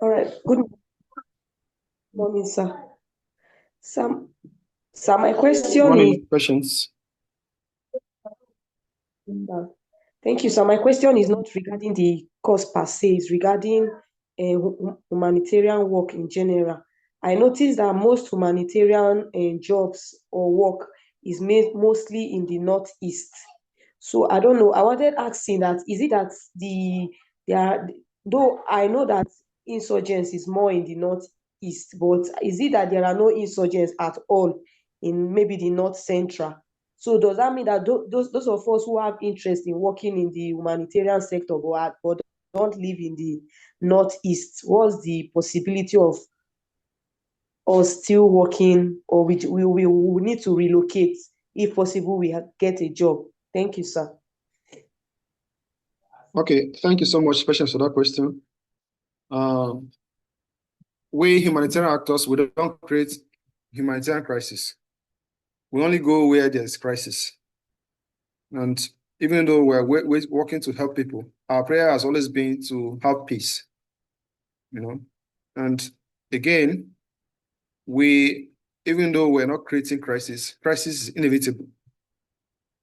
All right. Good morning, sir. Sir, my question is. Morning, questions. Thank you, sir. My question is not regarding the course per se, it's regarding humanitarian work in general. I noticed that most humanitarian jobs or work is made mostly in the Northeast. So I don't know. I wanted asking that is it that there are, though I know that insurgents is more in the Northeast, but is it that there are no insurgents at all in maybe the North Central? So does that mean that those of us who have interest in working in the humanitarian sector but don't live in the Northeast, what's the possibility of us still working, or we need to relocate? If possible, we get a job. Thank you, sir. Okay, thank you so much, Patience, for that question. We humanitarian actors, we don't create humanitarian crisis. We only go where there's crisis. And even though we're working to help people, our prayer has always been to have peace, you know. And again, even though we're not creating crisis is inevitable.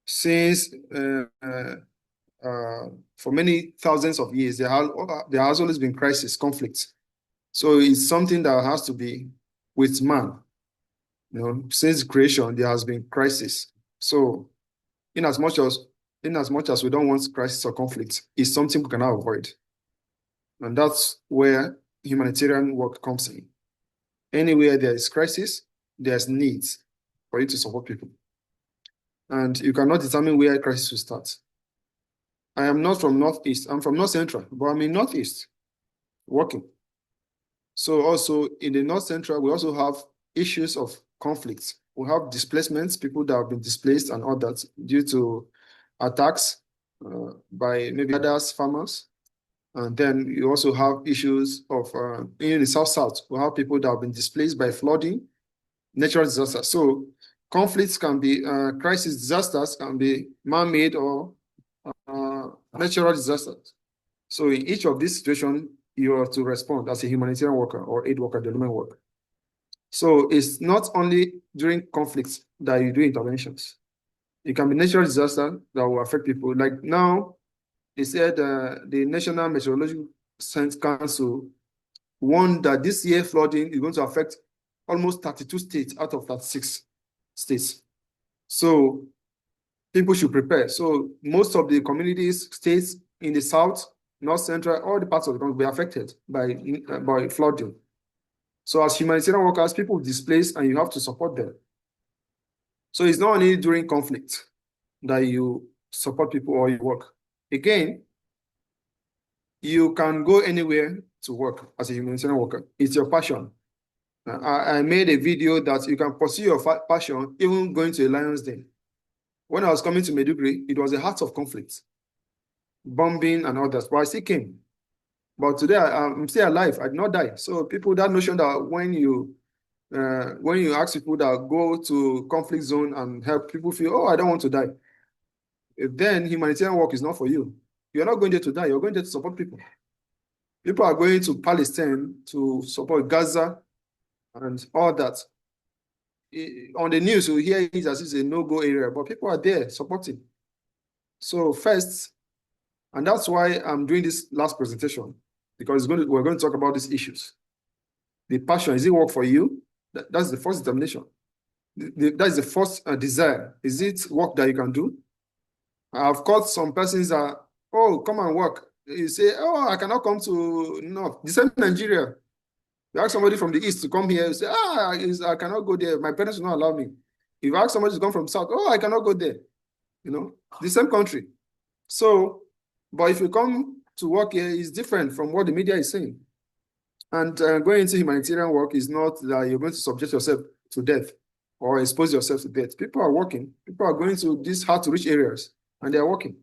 Since for many thousands of years, there has always been crisis, conflicts. So it's something that has to be with man. Since creation, there has been crisis. So in as much as we don't want crisis or conflict, it's something we cannot avoid. And that's where humanitarian work comes in. Anywhere there is crisis, there's needs for you to support people. And you cannot determine where crisis will start. I am not from Northeast. I'm from North Central, but I'm in Northeast working. So also in the North Central, we also have issues of conflicts. We have displacements, people that have been displaced and all that due to attacks by maybe others, farmers. And then you also have issues of, in the South, we have people that have been displaced by flooding, natural disasters. So conflicts can be, crisis disasters can be man-made or natural disasters. So in each of these situations, you have to respond as a humanitarian worker or aid worker, development worker. So it's not only during conflicts that you do interventions. It can be natural disaster that will affect people. Like now, they said the National Meteorological Council warned that this year flooding is going to affect almost 32 states out of 36 states. So people should prepare. So most of the communities, states in the South, North Central, all the parts of the country will be affected by flooding. So as humanitarian workers, people displaced and you have to support them. So it's not only during conflict that you support people or you work. Again, you can go anywhere to work as a humanitarian worker. It's your passion. I made a video that you can pursue your passion even going to a lion's den. When I was coming to Maiduguri, it was a heart of conflict, bombing and all that, but I still came. But today I'm still alive. I did not die. So people, that notion that when you ask people that go to conflict zone and help people feel, oh, I don't want to die, then humanitarian work is not for you. You're not going there to die. You're going there to support people. People are going to Palestine to support Gaza and all that. On the news, you hear it as it's a no-go area, but people are there supporting. So first, and that's why I'm doing this last presentation, because we're going to talk about these issues. The passion, is it work for you? That's the first determination. That's the first desire. Is it work that you can do? I've caught some persons that, oh, come and work. You say, oh, I cannot come to North. The same Nigeria. You ask somebody from the East to come here, you say, I cannot go there. My parents will not allow me. If you ask somebody to come from South, oh, I cannot go there. The same country. So, but if you come to work here, it's different from what the media is saying. And going into humanitarian work is not that you're going to subject yourself to death or expose yourself to death. People are working. People are going to these hard-to-reach areas, and they're working.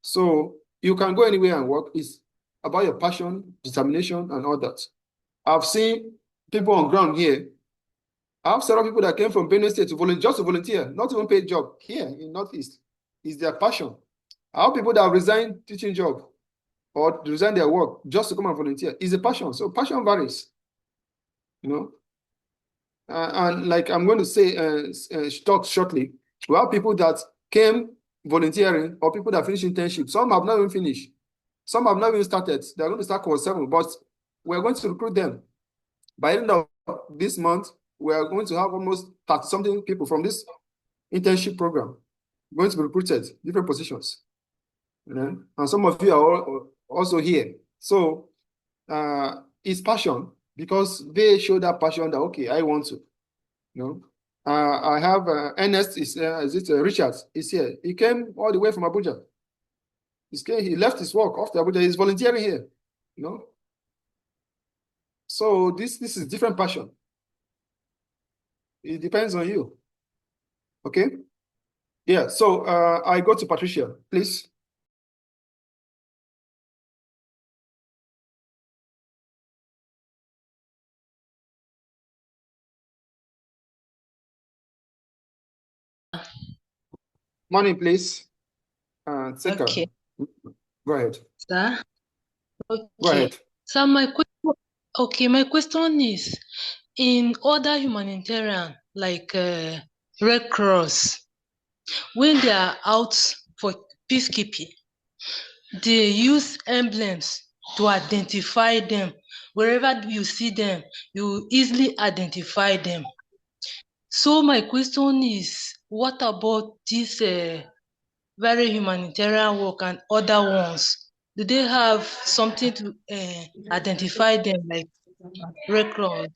So you can go anywhere and work. It's about your passion, determination, and all that. I've seen people on ground here. I've several people that came from Benue State just to volunteer, not even paid job here in Northeast. It's their passion. I have people that have resigned teaching job or resign their work just to come and volunteer. It's a passion. So passion varies, you know. And like I'm going to say, talk shortly, we have people that came volunteering or people that finished internship. Some have not even finished. Some have not even started. They're going to start course 7, but we're going to recruit them. By the end of this month, we are going to have almost 30-something people from this internship program going to be recruited, different positions. You know? And some of you are also here. So it's passion, because they show that passion that, okay, I want to. You know, I have Ernest, is it Richard is here. He came all the way from Abuja. He left his work after Abuja. He's volunteering here. You know, so this is different passion. It depends on you. Okay. Yeah. So I go to Patricia, please. Morning, please. Okay, Go ahead. sir. Go Okay. ahead. So my question is, in other humanitarian like Red Cross, when they are out for peacekeeping, they use emblems to identify them. Wherever you see them, you easily identify them. So my question is, what about this very humanitarian work and other ones? Do they have something to identify them, like Red Cross?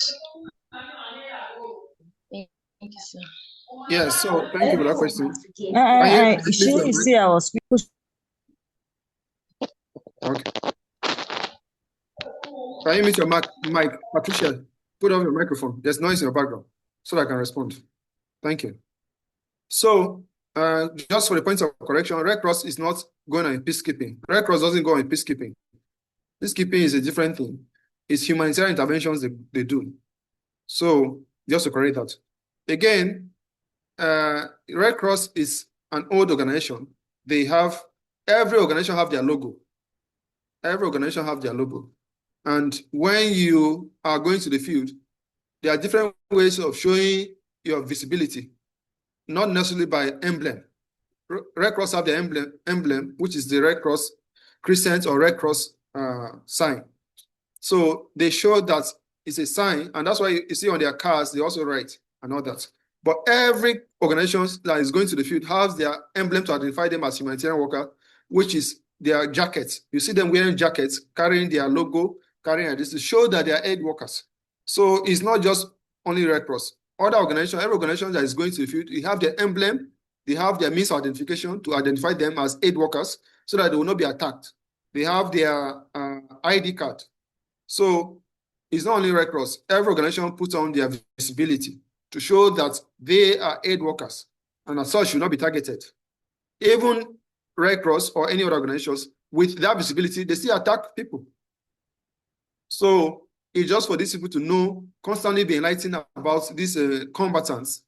Thank you, sir. Yeah. So thank you for that question. She say I was Okay. Can you mute your mic, Patricia? Put on your microphone. There's noise in your background, so that I can respond. Thank you. So, just for the point of correction, Red Cross is not going on peacekeeping. Red Cross doesn't go on peacekeeping. Peacekeeping is a different thing. It's humanitarian interventions they do. So, just to correct that. Again, Red Cross is an old organization. Every organization have their logo. Every organization have their logo. And when you are going to the field, there are different ways of showing your visibility, not necessarily by emblem. Red Cross have the emblem, which is the Red Cross crescent or Red Cross sign. So they show that it's a sign, and that's why you see on their cars, they also write and all that. But every organization that is going to the field has their emblem to identify them as humanitarian worker, which is their jackets. You see them wearing jackets, carrying their logo, carrying this to show that they are aid workers. So it's not just only Red Cross. Other organizations, every organization that is going to the field, you have their emblem, they have their means of identification to identify them as aid workers so that they will not be attacked. They have their ID card. So it's not only Red Cross. Every organization puts on their visibility to show that they are aid workers and as such should not be targeted. Even Red Cross or any other organizations, with that visibility, they still attack people. So it's just for these people to know, constantly be enlightened about these combatants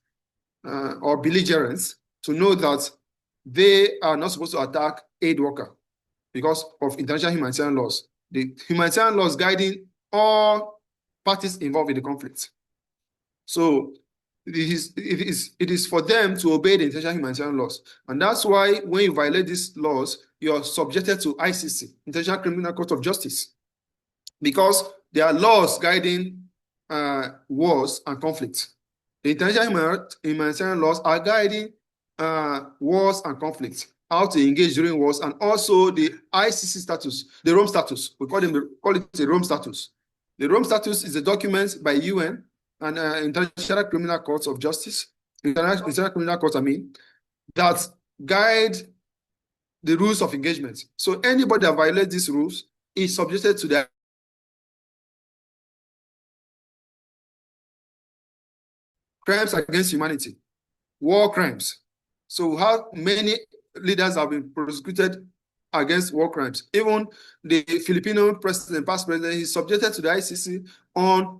or belligerents, to know that they are not supposed to attack aid worker because of international humanitarian laws. The humanitarian laws guiding all parties involved in the conflict. So it is for them to obey the international humanitarian laws. And that's why when you violate these laws, you are subjected to ICC, International Criminal Court of Justice, because there are laws guiding wars and conflicts. The international humanitarian laws are guiding wars and conflicts, how to engage during wars, and also the ICC status, the Rome status. We call it the Rome status. The Rome status is a document by UN and International Criminal Court of Justice, International Criminal Court, that guide the rules of engagement. So anybody that violates these rules is subjected to the crimes against humanity, war crimes. So how many leaders have been prosecuted against war crimes? Even the Filipino president, past president, he's subjected to the ICC on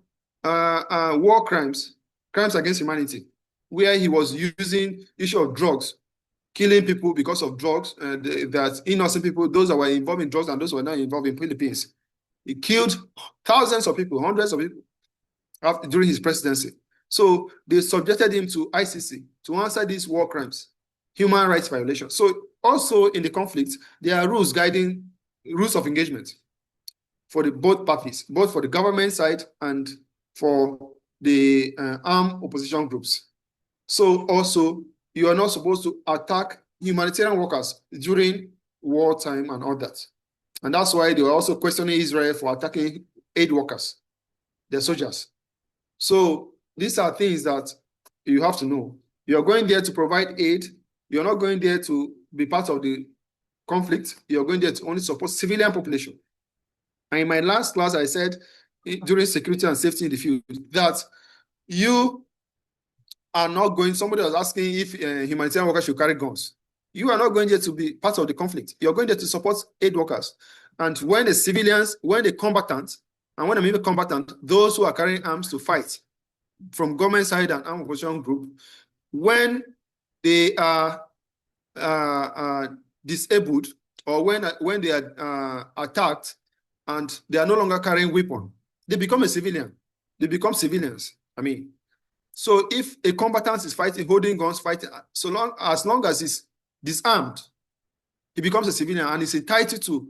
war crimes, crimes against humanity, where he was using issue of drugs killing people because of drugs, that innocent people, those that were involved in drugs and those who were not involved in Philippines. He killed thousands of people, hundreds of people during his presidency. So they subjected him to ICC to answer these war crimes, human rights violations. So also in the conflict, there are rules guiding rules of engagement for both parties, both for the government side and for the armed opposition groups. So also, you are not supposed to attack humanitarian workers during wartime and all that. And that's why they were also questioning Israel for attacking aid workers, the soldiers. So these are things that you have to know. You're going there to provide aid. You're not going there to be part of the conflict. You're going there to only support civilian population. And in my last class, I said during security and safety in the field that you are not going, somebody was asking if humanitarian workers should carry guns. You are not going there to be part of the conflict. You're going there to support aid workers. And when the civilians, when the combatants, and when I mean combatant, those who are carrying arms to fight from government side and armed opposition group, when they are disabled or when they are attacked and they are no longer carrying weapon, they become a civilian. They become civilians. I mean, so if a combatant is fighting, holding guns, fighting, as long as he's disarmed, he becomes a civilian and is entitled to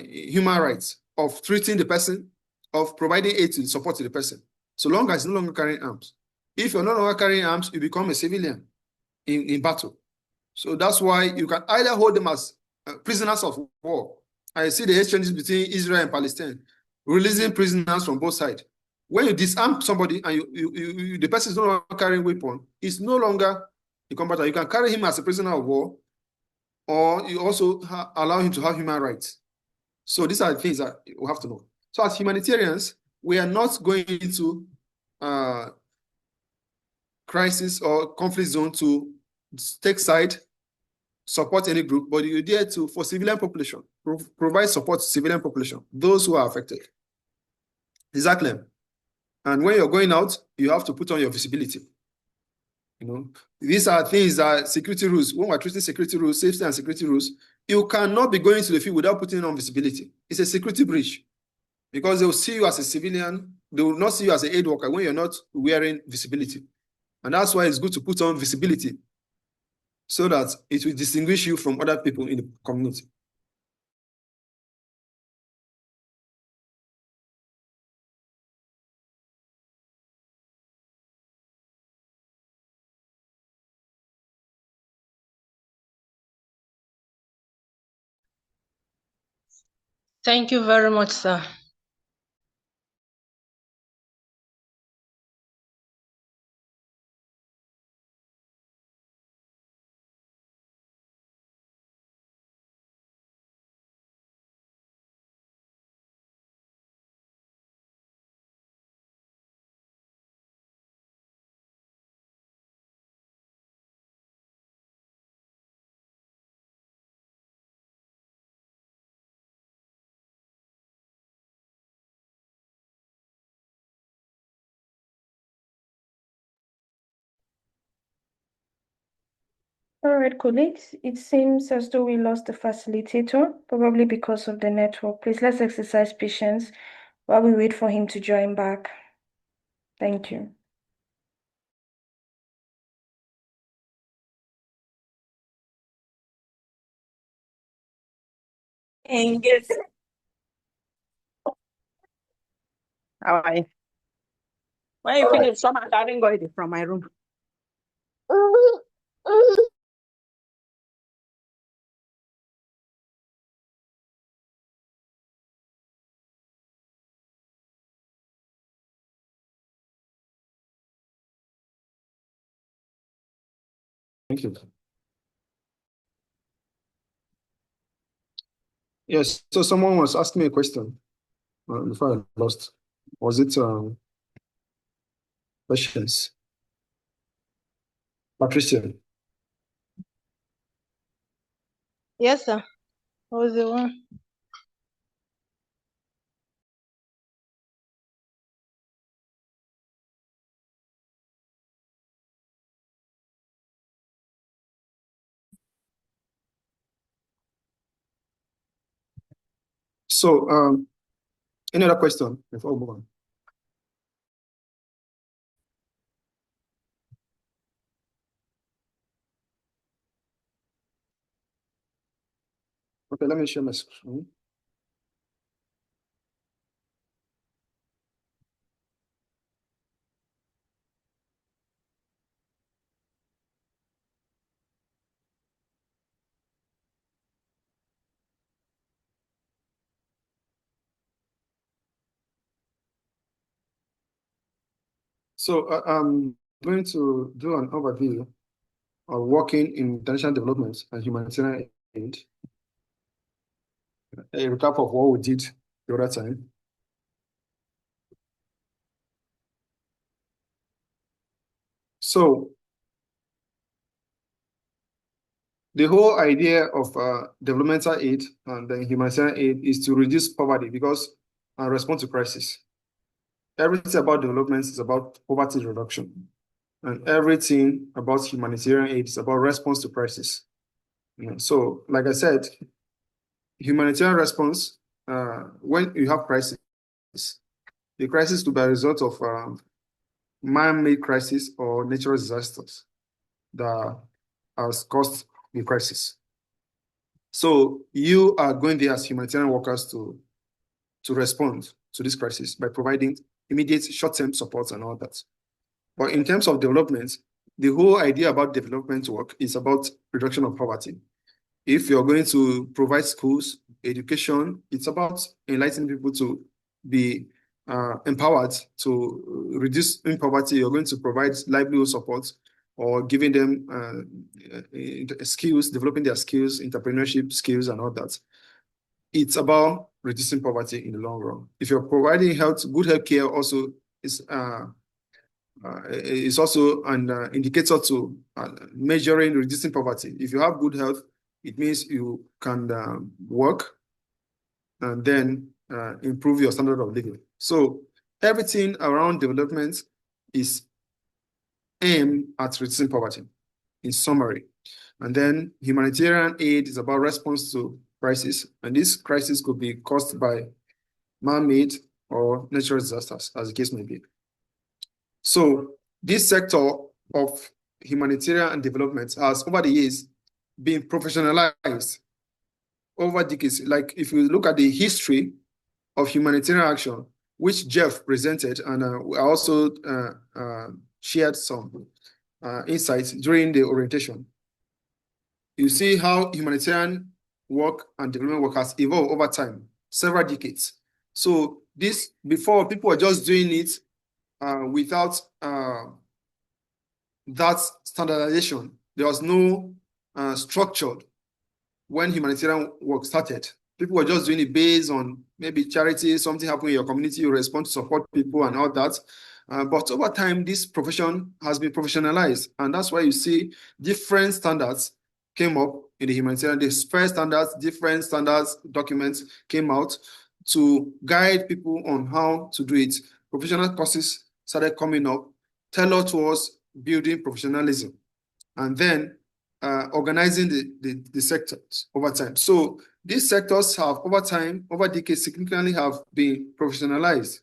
human rights of treating the person, of providing aid to support to the person, so long as he's no longer carrying arms. If you're no longer carrying arms, you become a civilian in battle. So that's why you can either hold them as prisoners of war. I see the exchanges between Israel and Palestine, releasing prisoners from both sides. When you disarm somebody and the person is no longer carrying weapon, it's no longer a combatant. You can carry him as a prisoner of war, or you also allow him to have human rights. So these are the things that we have to know. So as humanitarians, we are not going into crisis or conflict zone to take side, support any group, but you're there to, for civilian population, provide support to civilian population, those who are affected. Exactly. And when you're going out, you have to put on your visibility. You know, these are things that security rules, when we're treating security rules, safety and security rules, you cannot be going to the field without putting on visibility. It's a security breach because they will see you as a civilian. They will not see you as an aid worker when you're not wearing visibility. And that's why it's good to put on visibility so that it will distinguish you from other people in the community. Thank you very much, sir. All right, colleagues, it seems as though we lost the facilitator, probably because of the network. Please let's exercise patience while we wait for him to join back. Thank you. Engage. How are you? When you finish, someone carrying go from my room. Thank you. Yes, so someone was asking me a question before I lost. Was it questions? Patricia. Yes, sir. What was the one? So, any other question before we move on? Okay, let me share my screen. So I'm going to do an overview of working in international development and humanitarian aid. A recap of what we did the other time. So the whole idea of developmental aid and then humanitarian aid is to reduce poverty because and respond to crisis. Everything about development is about poverty reduction. And everything about humanitarian aid is about response to crisis. So, like I said, humanitarian response, when you have crisis, the crisis could be a result of man-made crisis or natural disasters that has caused the crisis. So you are going there as humanitarian workers to respond to this crisis by providing immediate short-term support and all that. But in terms of development, the whole idea about development work is about reduction of poverty. If you're going to provide schools, education, it's about enlightening people to be empowered to reduce poverty. You're going to provide livelihood support or giving them skills, developing their skills, entrepreneurship skills and all that. It's about reducing poverty in the long run. If you're providing good health care also is also an indicator to measuring reducing poverty. If you have good health, it means you can work and then improve your standard of living. So everything around development is aimed at reducing poverty, in summary. And then humanitarian aid is about response to crisis, and this crisis could be caused by man-made or natural disasters, as the case may be. So this sector of humanitarian and development has, over the years, been professionalized over decades. Like if you look at the history of humanitarian action, which Jeff presented, and we also shared some insights during the orientation, you see how humanitarian work and development work has evolved over time, several decades. So this, before, people were just doing it without that standardization. There was no structured when humanitarian work started. People were just doing it based on maybe charity, something happened in your community, you respond to support people and all that. But over time, this profession has been professionalized. And that's why you see different standards came up in the humanitarian. The first standards, different standards documents came out to guide people on how to do it. Professional courses started coming up, tailored towards building professionalism. And then organizing the sectors over time. So these sectors have, over time, over decades, significantly have been professionalized.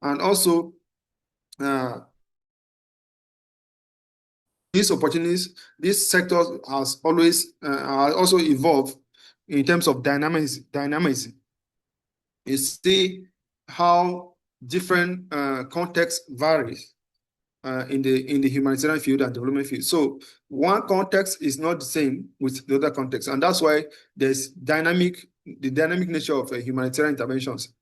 And also, these opportunities, this sector has always also evolved in terms of dynamism. You see how different contexts varies in the humanitarian field and development field. So one context is not the same with the other context, and that's why there's the dynamic nature of humanitarian interventions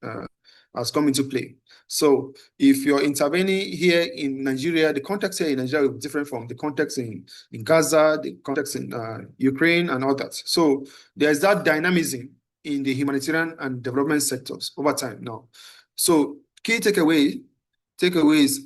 has come into play. So if you're intervening here in Nigeria, the context here in Nigeria is different from the context in Gaza, the context in Ukraine and all that. So there's that dynamism in the humanitarian and development sectors over time now. So key takeaways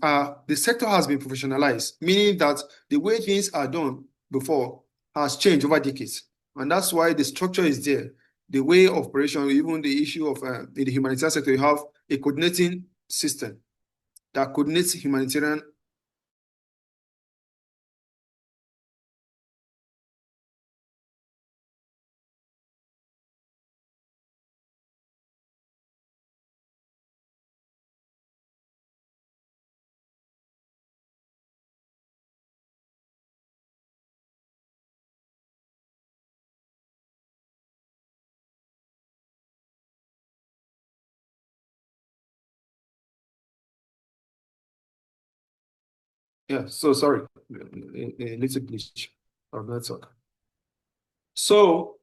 are the sector has been professionalized, meaning that the way things are done before has changed over decades. And that's why the structure is there. The way of operation, even the issue of in the humanitarian sector, you have a coordinating system that coordinates humanitarian Yeah, so sorry, a little glitch of network. So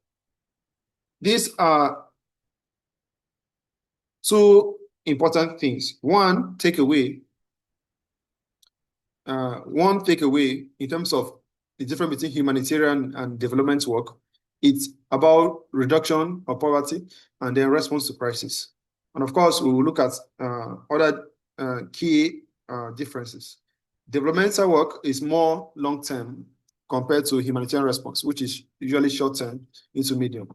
these are two important things. One takeaway in terms of the difference between humanitarian and development work, it's about reduction of poverty and then response to crisis. And of course, we will look at other key differences. Developmental work is more long-term compared to humanitarian response, which is usually short-term into medium.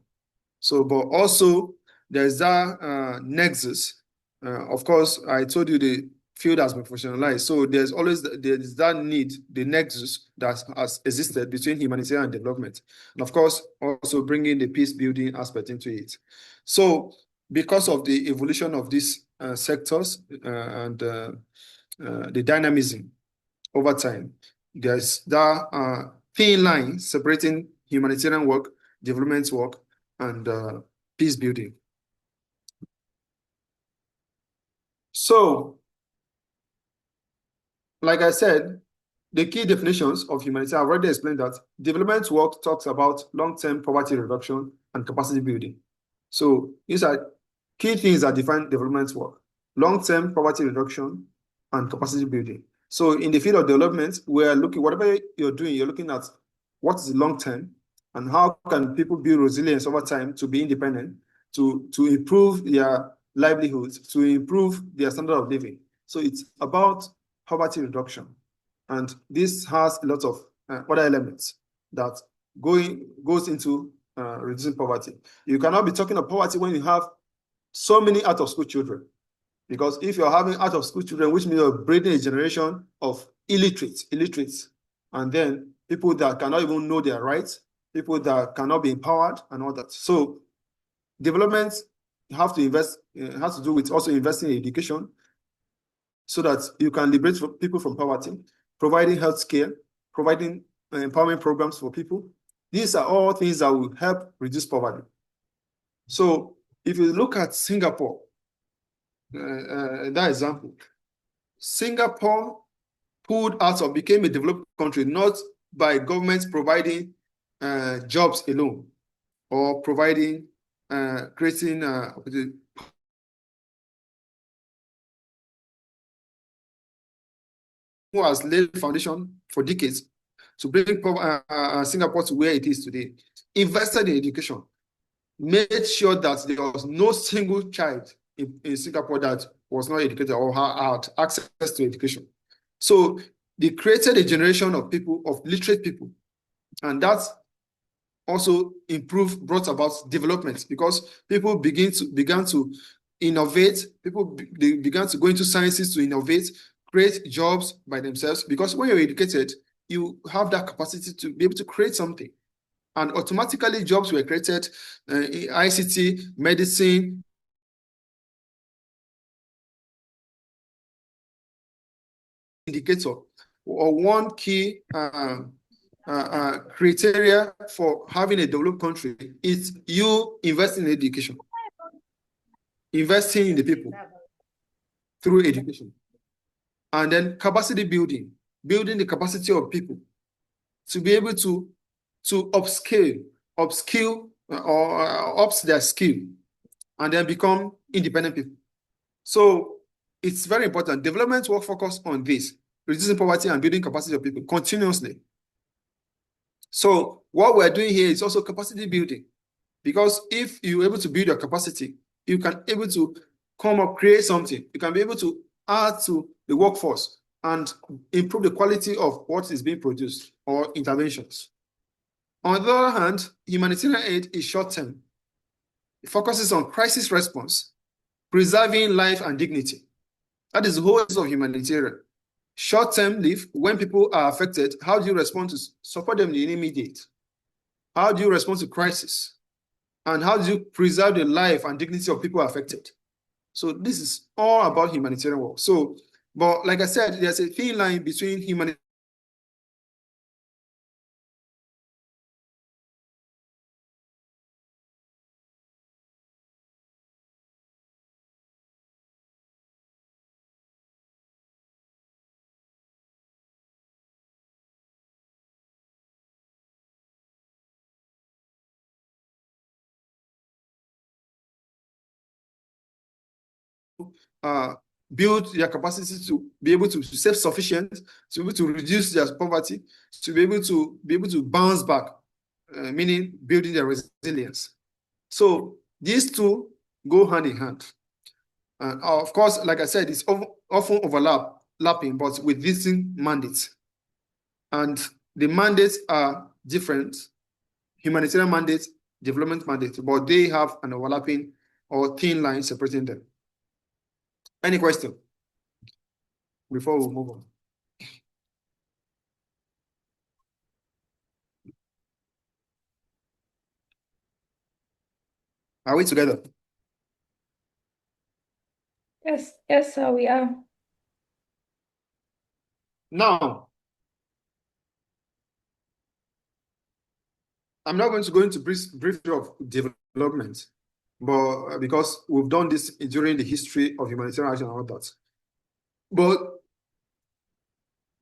So, but also there's that nexus. Of course, I told you the field has been professionalized. So there's that need, the nexus that has existed between humanitarian and development. And of course, also bringing the peace building aspect into it. So because of the evolution of these sectors and the dynamism over time, there's that thin line separating humanitarian work, development work, and peace building. So, like I said, the key definitions of humanitarian, I've already explained that development work talks about long-term poverty reduction and capacity building. So these are key things that define development work: long-term poverty reduction and capacity building. So in the field of development, we're looking, whatever you're doing, you're looking at what is the long-term and how can people build resilience over time to be independent, to improve their livelihoods, to improve their standard of living. So it's about poverty reduction. And this has a lot of other elements that goes into reducing poverty. You cannot be talking of poverty when you have so many out-of-school children. Because if you're having out-of-school children, which means you're breeding a generation of illiterates, and then people that cannot even know their rights, people that cannot be empowered and all that. So development have to invest, has to do with also investing in education so that you can liberate people from poverty, providing health care, providing empowerment programs for people. These are all things that will help reduce poverty. So if you look at Singapore, that example, Singapore pulled out or became a developed country not by governments providing jobs alone or providing, creating who has laid the foundation for decades to bring Singapore to where it is today, invested in education, made sure that there was no single child in Singapore that was not educated or had access to education. So they created a generation of people, of literate people, and that also brought about development because people began to innovate. They began to go into sciences to innovate, create jobs by themselves. Because when you're educated, you have that capacity to be able to create something, and automatically jobs were created. ICT, medicine, indicator, or one key criteria for having a developed country is you investing in education, investing in the people through education, and then capacity building the capacity of people to be able to upskill or ups their skill and then become independent people. So it's very important. Development work focus on this, reducing poverty and building capacity of people continuously. So what we're doing here is also capacity building, because if you're able to build your capacity, you can able to come up, create something. You can be able to add to the workforce and improve the quality of what is being produced or interventions. On the other hand, humanitarian aid is short-term. It focuses on crisis response, preserving life and dignity. That is the whole of humanitarian. Short-term relief, when people are affected, how do you respond to support them in the immediate? How do you respond to crisis? And how do you preserve the life and dignity of people affected? So this is all about humanitarian work. So, but like I said, there's a thin line between humanitarian build their capacity to be able to self-sufficient, to be able to reduce their poverty, to be able to bounce back, meaning building their resilience. So these two go hand in hand. And of course, like I said, it's often overlapping, but with distinct mandates. And the mandates are different: humanitarian mandates, development mandates, but they have an overlapping or thin line separating them. Any question before we move on? Are we together? Yes, sir, we are. Now, I'm not going to go into brief of development, but because we've done this during the history of humanitarian action and all that. But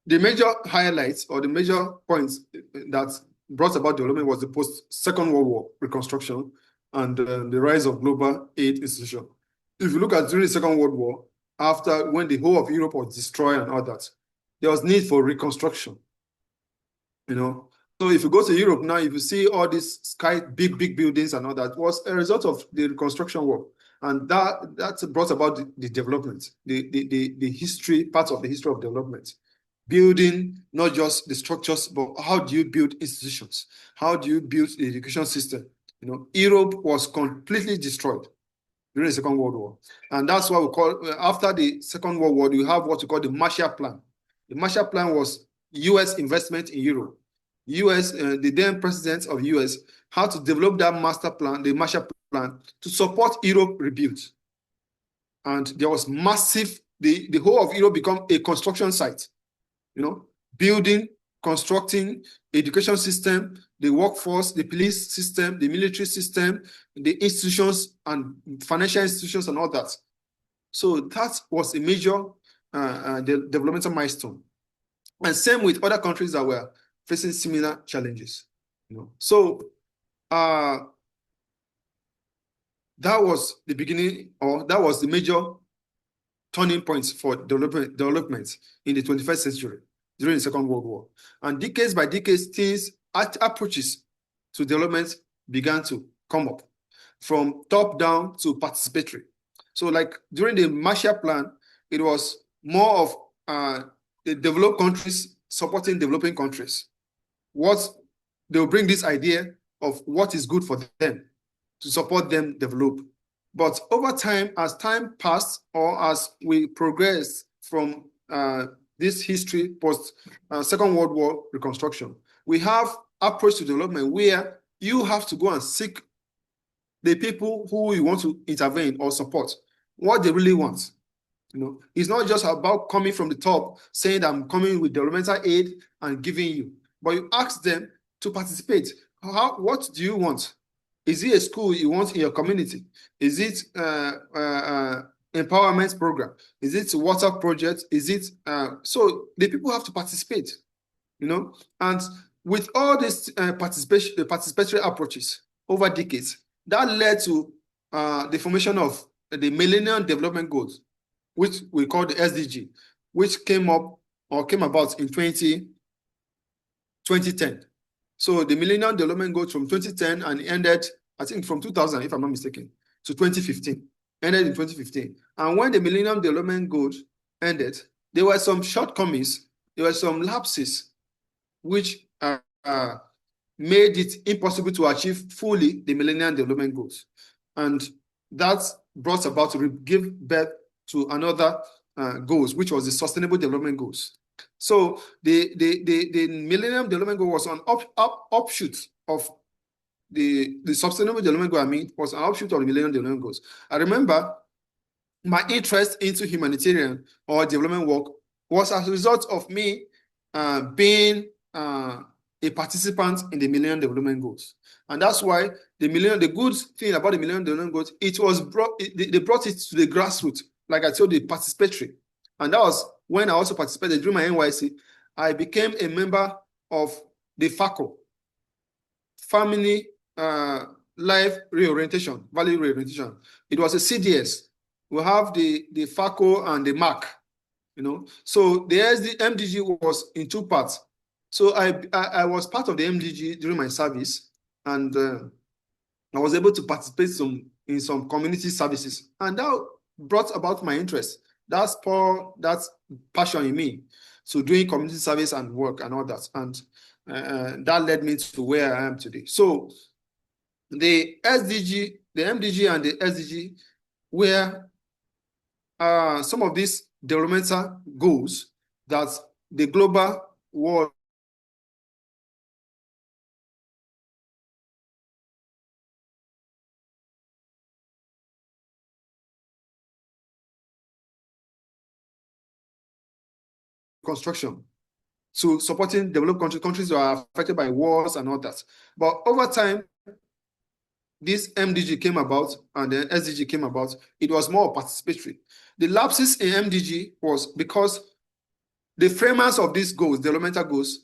the major highlights or the major points that brought about development was the post-Second World War reconstruction and the rise of global aid institutions. If you look at during the Second World War, after when the whole of Europe was destroyed and all that, there was need for reconstruction. You know, so if you go to Europe now, if you see all these big buildings and all that, was a result of the reconstruction work, and that brought about the development, the history, part of the history of development, building not just the structures, but how do you build institutions? How do you build the education system? You know, Europe was completely destroyed during the Second World War, and that's why we call after the Second World War, you have what you call the Marshall Plan. The Marshall Plan was U.S. investment in Europe. U.S., the then president of U.S., had to develop that master plan, the Marshall Plan, to support Europe rebuild. And there was massive, the whole of Europe become a construction site, you know, building, constructing, education system, the workforce, the police system, the military system, the institutions and financial institutions and all that. So that was a major developmental milestone. And same with other countries that were facing similar challenges. You know, so that was the beginning, or that was the major turning points for development in the 21st century during the Second World War. And decades by decades, things, approaches to development began to come up, from top down to participatory. So like during the Marshall Plan, it was more of the developed countries supporting developing countries. They'll bring this idea of what is good for them to support them develop. But over time, as time passed, or as we progress from this history post Second World War reconstruction, we have approach to development where you have to go and seek the people who you want to intervene or support, what they really want. You know, it's not just about coming from the top, saying that I'm coming with developmental aid and giving you, but you ask them to participate. What do you want? Is it a school you want in your community? Is it empowerment program? Is it water project? Is it so the people have to participate, you know? And with all these participatory approaches over decades, that led to the formation of the Millennium Development Goals, which we call the SDG, which came about in 2010. So the Millennium Development Goals from 2010 and ended, I think, from 2000, if I'm not mistaken, to 2015, ended in 2015. And when the Millennium Development Goals ended, there were some shortcomings, there were some lapses, which made it impossible to achieve fully the Millennium Development Goals. And that brought about to give birth to another goals, which was the Sustainable Development Goals. So the Millennium Development Goal was an offshoot of the Sustainable Development Goal. I mean, was an offshoot of the Millennium Development Goals. I remember my interest into humanitarian or development work was as a result of me being a participant in the Millennium Development Goals. And that's why the good thing about the Millennium Development Goals, they brought it to the grassroots, like I told you, participatory. And that was when I also participated during my NYC. I became a member of the FACO, Family Life Reorientation, Value Reorientation. It was a CDS. we have the FACO and the MAC, you know. So the MDG was in two parts. So I was part of the MDG during my service, and I was able to participate in some community services, and that brought about my interest. That's passion in me. So doing community service and work and all that, and that led me to where I am today. So the SDG, the MDG and the SDG were some of these developmental goals that the global world construction, so supporting developed countries that are affected by wars and all that. But over time, this MDG came about and the SDG came about. It was more participatory. The lapses in MDG was because the framers of these goals, developmental goals,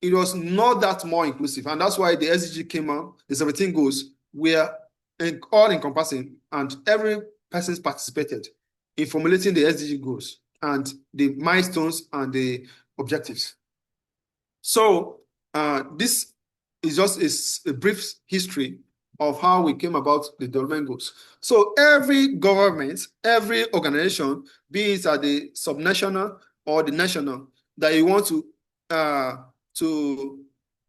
it was not that more inclusive. And that's why the SDG came out, the 17 goals were all encompassing, and every person participated in formulating the SDG goals and the milestones and the objectives. So this is just a brief history of how we came about the development goals. So every government, every organization, be it at the subnational or the national, that you want to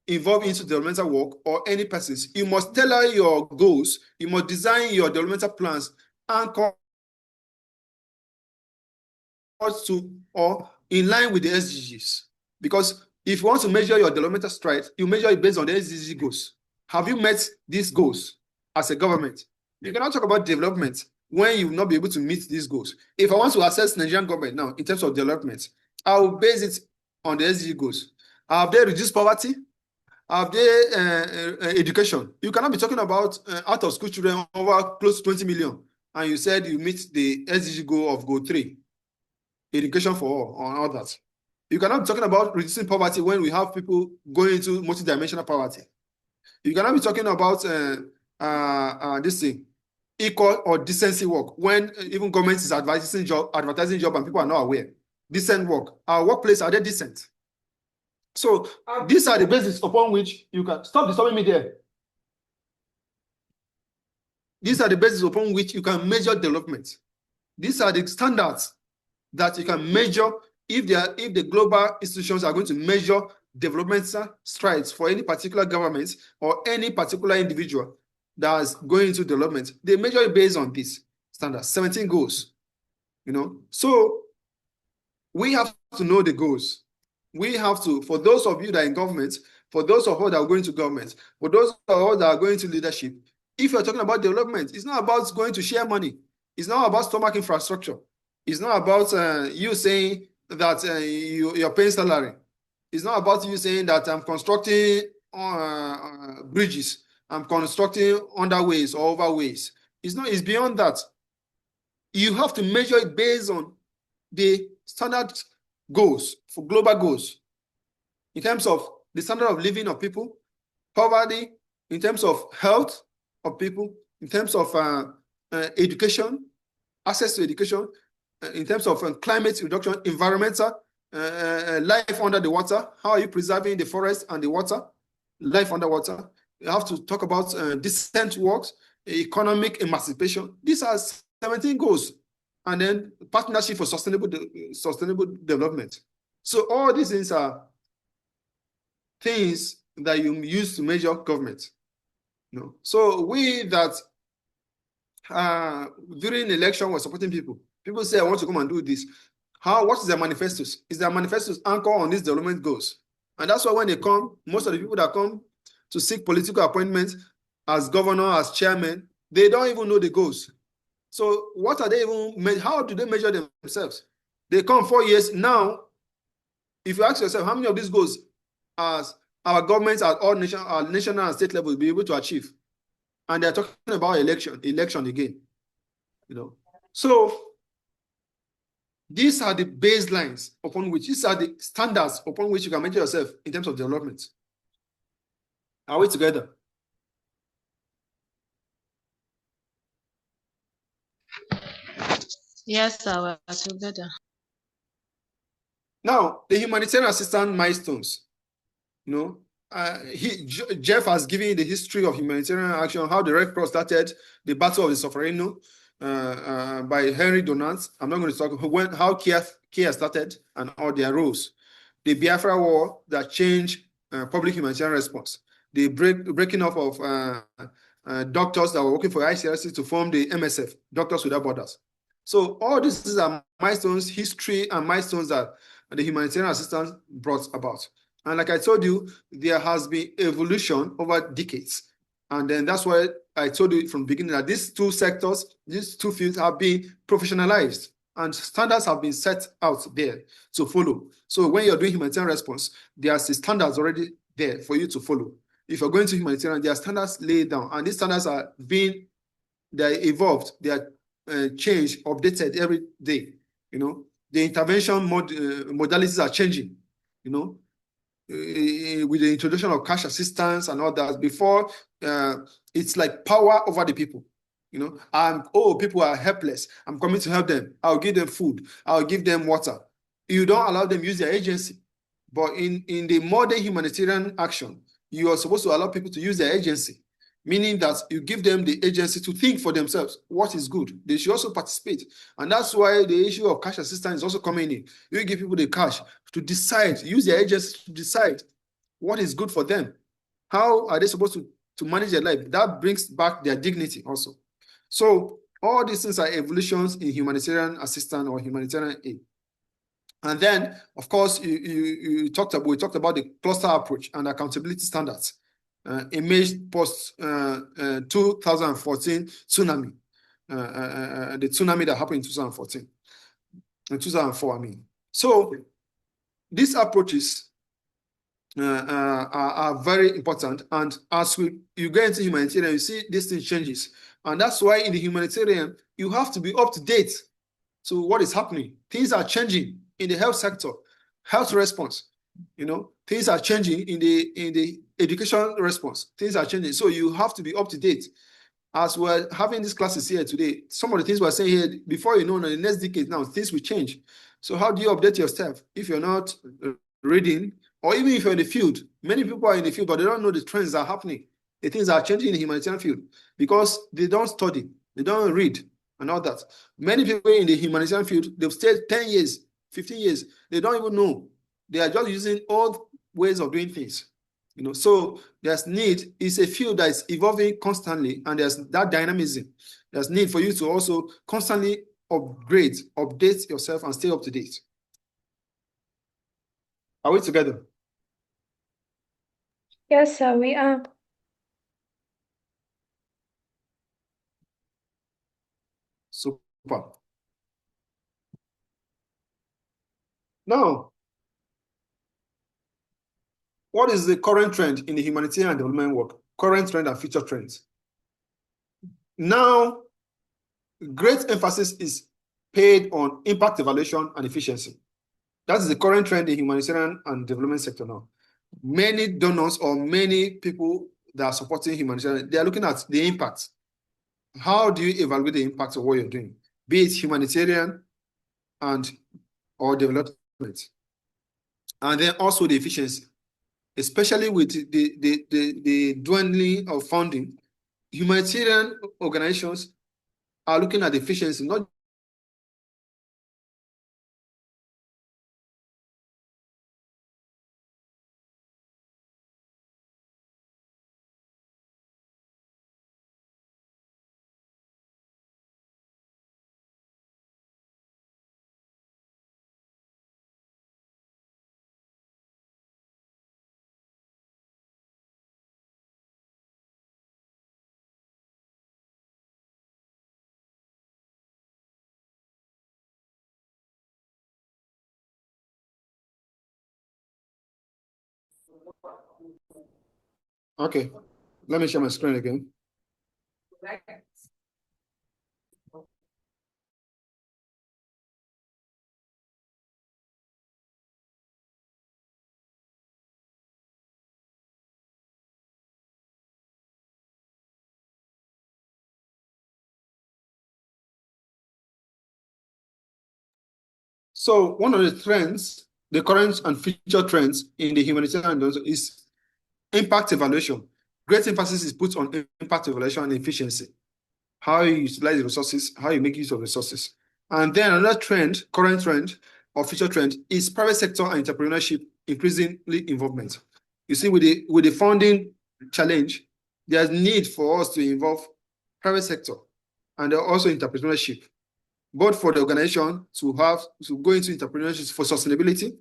involve into developmental work, or any persons, you must tailor your goals, you must design your developmental plans anchored to or in line with the SDGs. Because if you want to measure your developmental strides, you measure it based on the SDG goals. Have you met these goals as a government? You cannot talk about development when you will not be able to meet these goals. If I want to assess Nigerian government now in terms of development, I will base it on the SDG goals. Have they reduced poverty? Have they education? You cannot be talking about out of school children over close to 20 million, and you said you meet the SDG goal of goal 3, education for all, or all that. You cannot be talking about reducing poverty when we have people going into multidimensional poverty. You cannot be talking about this thing, equal or decency work, when even government is advertising job and people are not aware. Decent work. Our workplace, are they decent? So these are the bases upon which you can stop disturbing me there. These are the bases upon which you can measure development. These are the standards that you can measure if the global institutions are going to measure developmental strides for any particular government or any particular individual that is going into development. They measure it based on this standard, 17 goals. You know, so we have to know the goals. We have to, for those of you that are in government, for those of us that are going to government, for those of us that are going to leadership, if you're talking about development, it's not about going to share money. It's not about stomach infrastructure. It's not about you saying that you're paying salary. It's not about you saying that I'm constructing bridges, I'm constructing underways or overways. It's not. It's beyond that. You have to measure it based on the standard goals, for global goals, in terms of the standard of living of people, poverty, in terms of health of people, in terms of education, access to education, in terms of climate reduction, environmental, life under the water. How are you preserving the forest and the water, life underwater? You have to talk about decent works, economic emancipation. These are 17 goals. And then partnership for sustainable development. So all these things are things that you use to measure government. You know? So we that during election we're supporting people. People say, I want to come and do this. What is their manifestos? Is their manifestos anchor on these development goals? And that's why when they come, most of the people that come to seek political appointments as governor, as chairman, they don't even know the goals. So what are they even, how do they measure themselves? They come 4 years now. If you ask yourself, how many of these goals as our governments at all national and state level will be able to achieve? And they're talking about election again. You know, so these are the baselines upon which, these are the standards upon which you can measure yourself in terms of development. Are we together? Yes, sir, we're together. Now, the humanitarian assistance milestones. You know, Jeff has given you the history of humanitarian action, how the Red Cross started, the Battle of the Sofferino by Henry Donat. I'm not going to talk how Care started and all their roles. The Biafra War that changed public humanitarian response. The breaking up of doctors that were working for ICRC to form the MSF, Doctors Without Borders. So all these are milestones, history and milestones that the humanitarian assistance brought about. And like I told you, there has been evolution over decades. And then that's why I told you from the beginning that these two sectors, these two fields have been professionalized and standards have been set out there to follow. So when you're doing humanitarian response, there's the standards already there for you to follow. If you're going to humanitarian, there are standards laid down, and these standards are they're evolved, they are changed, updated every day. You know, the intervention modalities are changing. You know, with the introduction of cash assistance and all that. Before, it's like power over the people. You know, people are helpless. I'm coming to help them. I'll give them food. I'll give them water. You don't allow them to use their agency. But in the modern humanitarian action, you are supposed to allow people to use their agency, meaning that you give them the agency to think for themselves what is good. They should also participate. And that's why the issue of cash assistance is also coming in. You give people the cash to decide, use their agency to decide what is good for them. How are they supposed to manage their life? That brings back their dignity also. So all these things are evolutions in humanitarian assistance or humanitarian aid. And then, of course, we talked about the cluster approach and accountability standards. Emerged post 2014 tsunami, the tsunami that happened in 2014, in 2004, I mean. So these approaches are very important. And as you get into humanitarian, you see this thing changes. And that's why in the humanitarian, you have to be up to date to what is happening. Things are changing in the health sector, health response. You know, things are changing in the education response. Things are changing. So you have to be up to date. As we're having these classes here today, some of the things we're saying here, before you know, in the next decade now, things will change. So how do you update yourself if you're not reading, or even if you're in the field? Many people are in the field, but they don't know the trends that are happening. The things are changing in the humanitarian field because they don't study, they don't read, and all that. Many people in the humanitarian field, they've stayed 10 years, 15 years. They don't even know. They are just using old ways of doing things. You know, so there's need. It's a field that is evolving constantly, and there's that dynamism. There's need for you to also constantly upgrade, update yourself, and stay up to date. Are we together? Yes, sir, we are. Super. Now, what is the current trend in the humanitarian and development work? Current trend and future trends. Now, great emphasis is paid on impact evaluation and efficiency. That is the current trend in humanitarian and development sector now. Many donors or many people that are supporting humanitarian, they are looking at the impact. How do you evaluate the impact of what you're doing? Be it humanitarian or development. And then also the efficiency, especially with the dwindling of funding. Humanitarian organizations are looking at efficiency, not okay. Let me share my screen again. So one of the trends, the current and future trends in the humanitarian is impact evaluation. Great emphasis is put on impact evaluation and efficiency. How you utilize the resources, how you make use of resources. And then another trend, current trend or future trend, is private sector and entrepreneurship increasingly involvement. You see, with the funding challenge, there's need for us to involve private sector and also entrepreneurship, both for the organization to go into entrepreneurship for sustainability,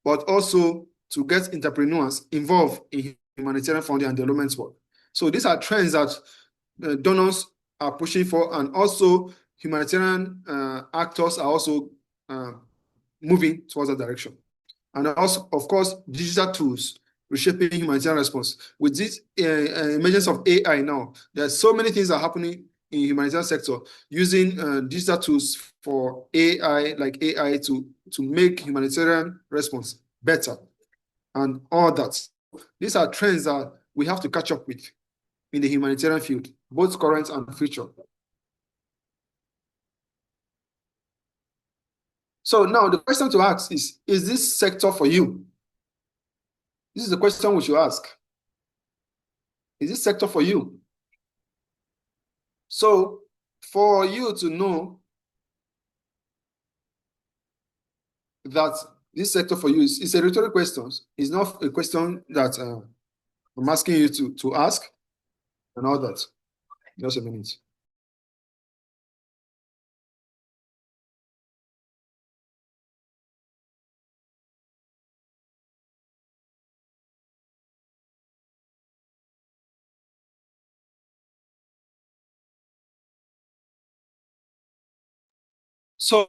but also to get entrepreneurs involved in humanitarian funding and development work. So these are trends that donors are pushing for, and also humanitarian actors are also moving towards that direction. And also, of course, digital tools reshaping humanitarian response. With this emergence of AI now, there's so many things that are happening in humanitarian sector using digital tools for AI, like AI to make humanitarian response better and all that. These are trends that we have to catch up with in the humanitarian field, both current and future. So now the question to ask is this sector for you? This is the question we should ask. Is this sector for you? So for you to know that this sector for you is a rhetorical question. It's not a question that I'm asking you to ask and all that. Just a minute. So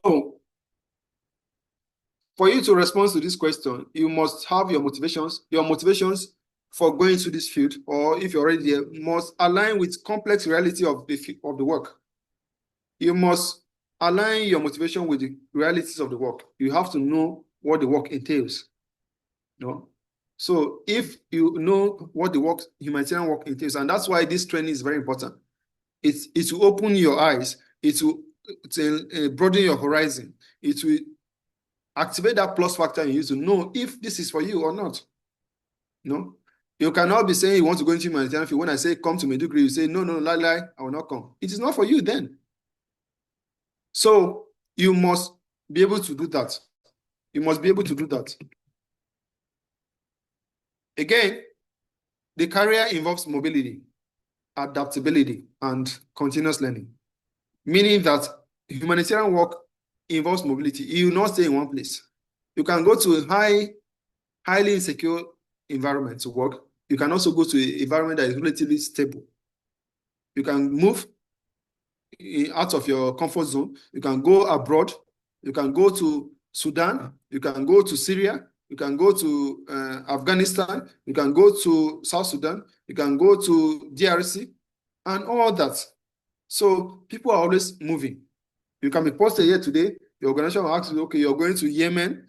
for you to respond to this question, you must have your motivations. Your motivations for going to this field, or if you're already there, must align with complex reality of the work. You must align your motivation with the realities of the work. You have to know what the work entails. No? So if you know what the humanitarian work entails, and that's why this training is very important. It will open your eyes. It will broaden your horizon. It will activate that plus factor in you to know if this is for you or not. No, you cannot be saying you want to go into humanitarian field. When I say come to Maiduguri, you say no, lie, I will not come. It is not for you then. So you must be able to do that. You must be able to do that. Again, the career involves mobility, adaptability, and continuous learning, meaning that humanitarian work involves mobility. You will not stay in one place. You can go to a highly insecure environment to work. You can also go to an environment that is relatively stable. You can move out of your comfort zone. You can go abroad. You can go to Sudan. You can go to Syria. You can go to Afghanistan. You can go to South Sudan. You can go to DRC and all that. So people are always moving. You can be posted here today. The organization will ask you, okay, you're going to Yemen.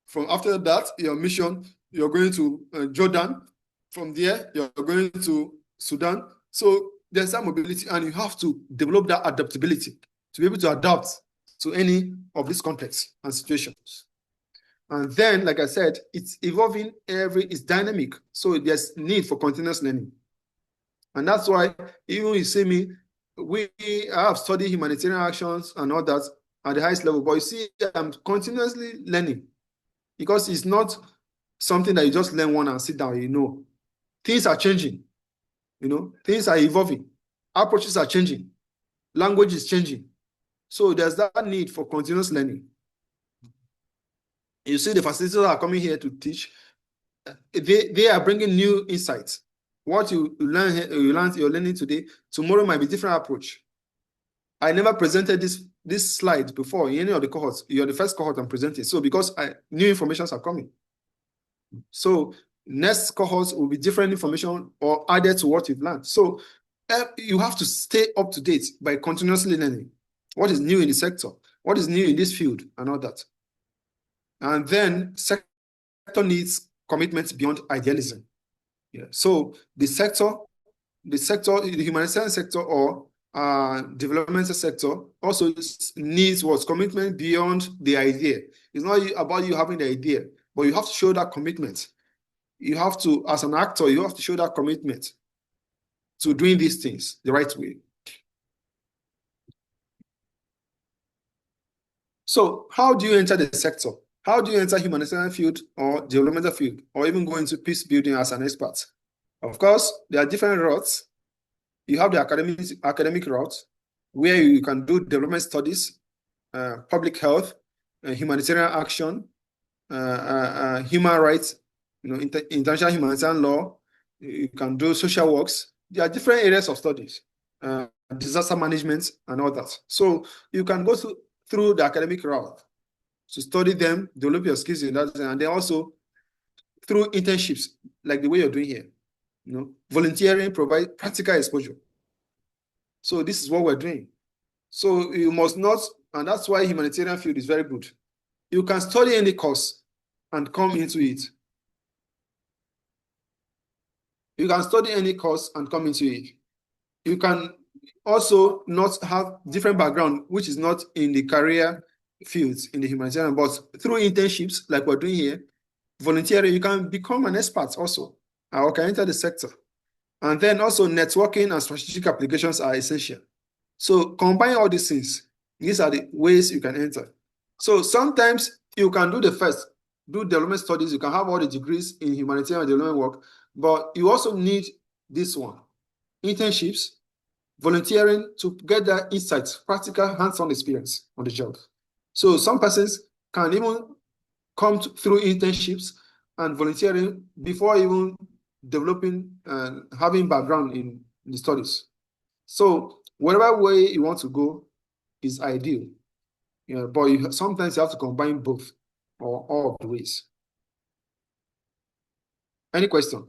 From after that, your mission, you're going to Jordan. From there, you're going to Sudan. So there's that mobility, and you have to develop that adaptability to be able to adapt to any of these contexts and situations. And then, like I said, it's evolving it's dynamic. So there's need for continuous learning. And that's why even you see me, I have studied humanitarian actions and all that at the highest level, but you see, I'm continuously learning because it's not something that you just learn one and sit down, Things are changing, things are evolving, approaches are changing, language is changing. So there's that need for continuous learning. You see the facilitators that are coming here to teach, they are bringing new insights. What you're learning today, tomorrow might be different approach. I never presented this slide before in any of the cohorts. You're the first cohort I'm presenting. So because new informations are coming. So next cohorts will be different information or added to what you've learned. So you have to stay up to date by continuously learning what is new in the sector, what is new in this field, and all that. And then sector needs commitment beyond idealism. Yeah. So the humanitarian sector or developmental sector also needs commitment beyond the idea. It's not about you having the idea, but you have to show that commitment. You have to, as an actor, you have to show that commitment to doing these things the right way. So how do you enter the sector? How do you enter humanitarian field or developmental field, or even go into peace building as an expert? Of course, there are different routes. You have the academic route, where you can do development studies, public health, humanitarian action, human rights, international humanitarian law. You can do social works. There are different areas of studies, disaster management and all that. So you can go through the academic route to study them, develop your skills in that, and then also through internships, like the way you're doing here. Volunteering provide practical exposure. So this is what we're doing. So you must not, and that's why humanitarian field is very good. You can study any course and come into it. You can study any course and come into it. You can also not have different background, which is not in the career fields in the humanitarian, but through internships like we're doing here, volunteering, you can become an expert also, or can enter the sector. And then also networking and strategic applications are essential. So combine all these things. These are the ways you can enter. So sometimes you can do the first, do development studies, you can have all the degrees in humanitarian development work, but you also need this one, internships, volunteering, to get that insights, practical hands-on experience on the job. So some persons can even come through internships and volunteering before even developing and having background in the studies. So whatever way you want to go is ideal, but sometimes you have to combine both or all of the ways. Any question?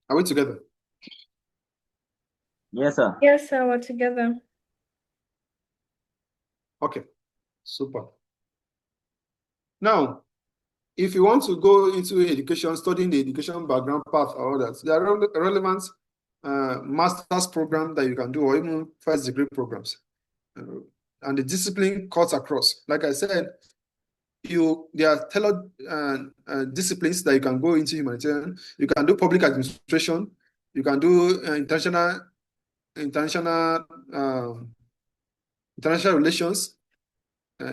Are we together? Yes, sir. Yes, sir, we're together. Okay, super. Now, if you want to go into education, studying the education background path or that, there are relevant master's program that you can do, or even first degree programs. And the discipline cuts across. Like I said, there are tailored disciplines that you can go into humanitarian. You can do public administration. You can do international relations,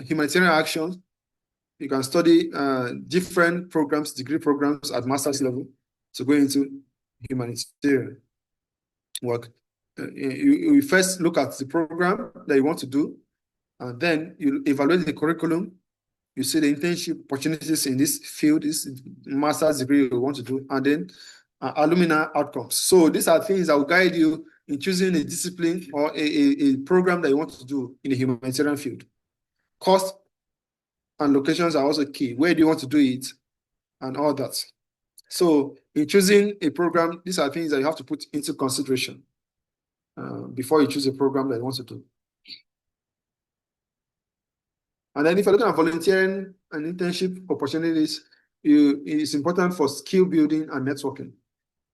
humanitarian action. You can study different programs, degree programs at master's level to go into humanitarian work. You first look at the program that you want to do, and then you evaluate the curriculum. You see the internship opportunities in this field, this master's degree you want to do, and then alumni outcomes. So these are things that will guide you in choosing a discipline or a program that you want to do in the humanitarian field. Cost and locations are also key. Where do you want to do it and all that? So in choosing a program, these are things that you have to put into consideration before you choose a program that you want to do. And then if you're looking at volunteering and internship opportunities, it's important for skill building and networking.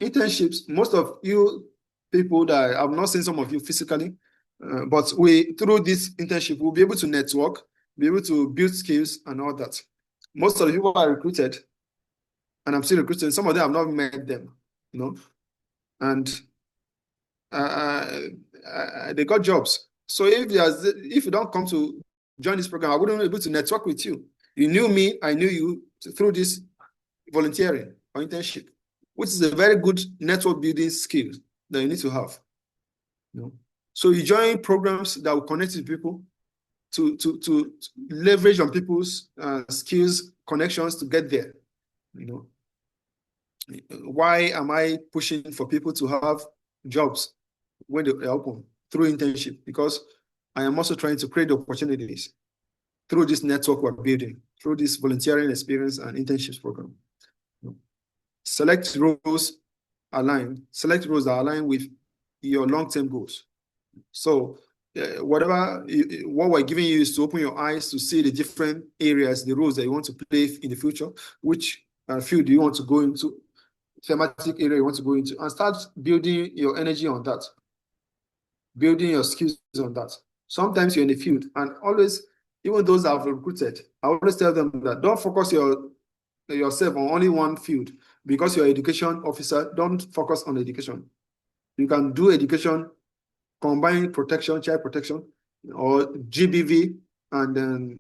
Internships, most of you people that I've not seen some of you physically, but through this internship, we'll be able to network, be able to build skills and all that. Most of the people are recruited, and I'm still recruiting. Some of them I've not met them, and they got jobs. So if you don't come to join this program, I wouldn't be able to network with you. You knew me, I knew you through this volunteering or internship, which is a very good network building skill that you need to have. So you join programs that will connect with people to leverage on people's skills, connections to get there. Why am I pushing for people to have jobs when they're open? Through internship, because I am also trying to create opportunities through this network we're building, through this volunteering experience and internships program. Select roles that align with your long-term goals. So what we're giving you is to open your eyes to see the different areas, the roles that you want to play in the future, which field do you want to go into, thematic area you want to go into, and start building your energy on that. building your skills on that. Sometimes you're in the field, and always, even those that have recruited, I always tell them that don't focus yourself on only one field. Because you're an education officer, don't focus on education. You can do education, combine protection, child protection, or GBV, and then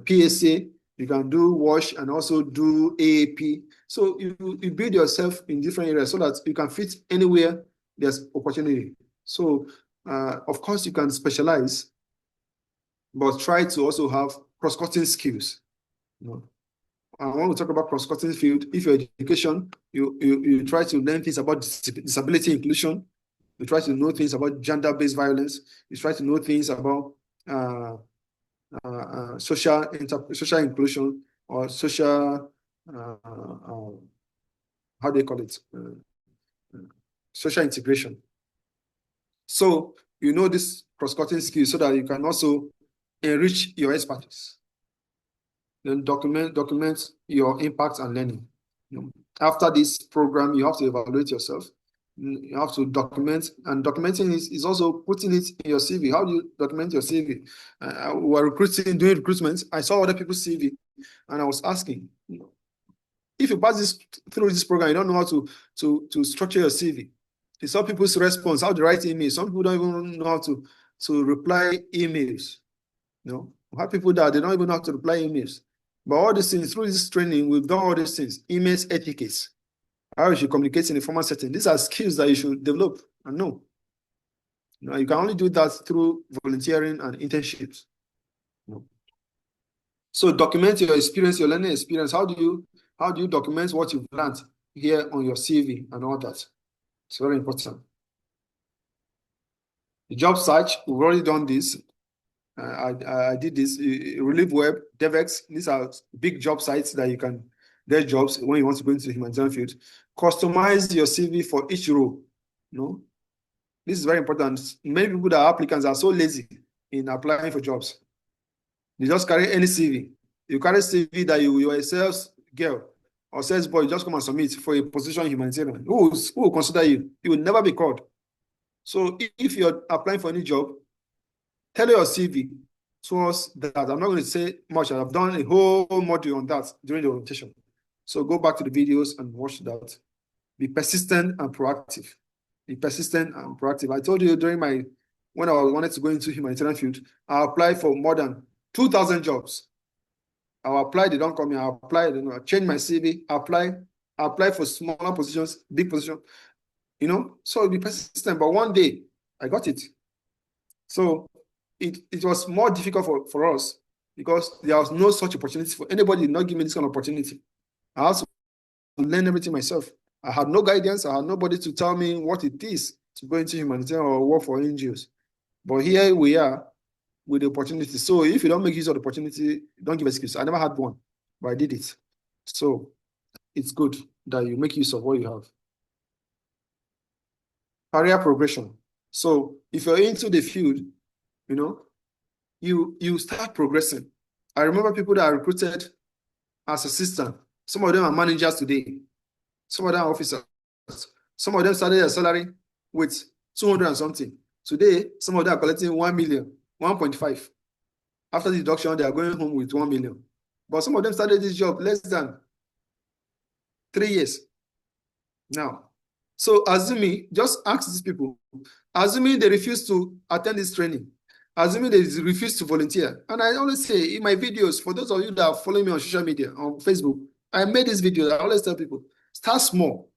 PSA. You can do WASH and also do AAP. So you build yourself in different areas so that you can fit anywhere there's opportunity. So of course you can specialize, but try to also have cross-cutting skills. You know, when we talk about cross-cutting field, if your education, you try to learn things about disability inclusion, you try to know things about gender-based violence, you try to know things about social inclusion, or social, how do you call it? Social integration. So you know this cross-cutting skills so that you can also enrich your expertise. Then document your impact and learning. You know, after this program, you have to evaluate yourself. You have to document, and documenting is also putting it in your CV. How do you document your CV? We were doing recruitment. I saw other people's CV, and I was asking, you know, if you pass through this program, you don't know how to structure your CV. You saw people's response, how to write emails. Some people don't even know how to reply emails. You know, we have people that they don't even know how to reply emails. But all these things, through this training, we've done all these things. Emails etiquette, how you should communicate in a formal setting. These are skills that you should develop and know. You know, you can only do that through volunteering and internships. You know. So document your experience, your learning experience. How do you document what you've learned here on your CV and all that? It's very important. The job search, we've already done this. I did this. Relief Web, DevX. These are big job sites that you can get jobs when you want to go into the humanitarian field. Customize your CV for each role. You know, this is very important. Many people that are applicants are so lazy in applying for jobs. You just carry any CV. You carry CV that you are a sales girl or sales boy, you just come and submit for a position in humanitarian. Who will consider you? You will never be called. So if you're applying for any job, tell your CV towards that. I'm not going to say much. I've done a whole module on that during the orientation. So go back to the videos and watch that. Be persistent and proactive. Be persistent and proactive. I told you when I wanted to go into humanitarian field, I applied for more than 2,000 jobs. I applied, they don't call me. I applied, I changed my CV, apply for smaller positions, big positions, you know. So be persistent. But one day I got it. So it was more difficult for us because there was no such opportunity for anybody did not give me this kind of opportunity. I had to learn everything myself. I had no guidance. I had nobody to tell me what it is to go into humanitarian or work for NGOs. But here we are with the opportunity. So if you don't make use of the opportunity, don't give excuse. I never had one, but I did it. So it's good that you make use of what you have. Career progression. So if you're into the field, you know, you start progressing. I remember people that are recruited as assistant. Some of them are managers today. Some of them are officers. Some of them started their salary with 200 and something. Today, some of them are collecting 1 million, 1.5. After the deduction, they are going home with 1 million. But some of them started this job less than 3 years now. So assuming, just ask these people, assuming they refuse to attend this training, assuming they refuse to volunteer. And I always say in my videos, for those of you that are following me on social media, on Facebook, I made this video. I always tell people, start small,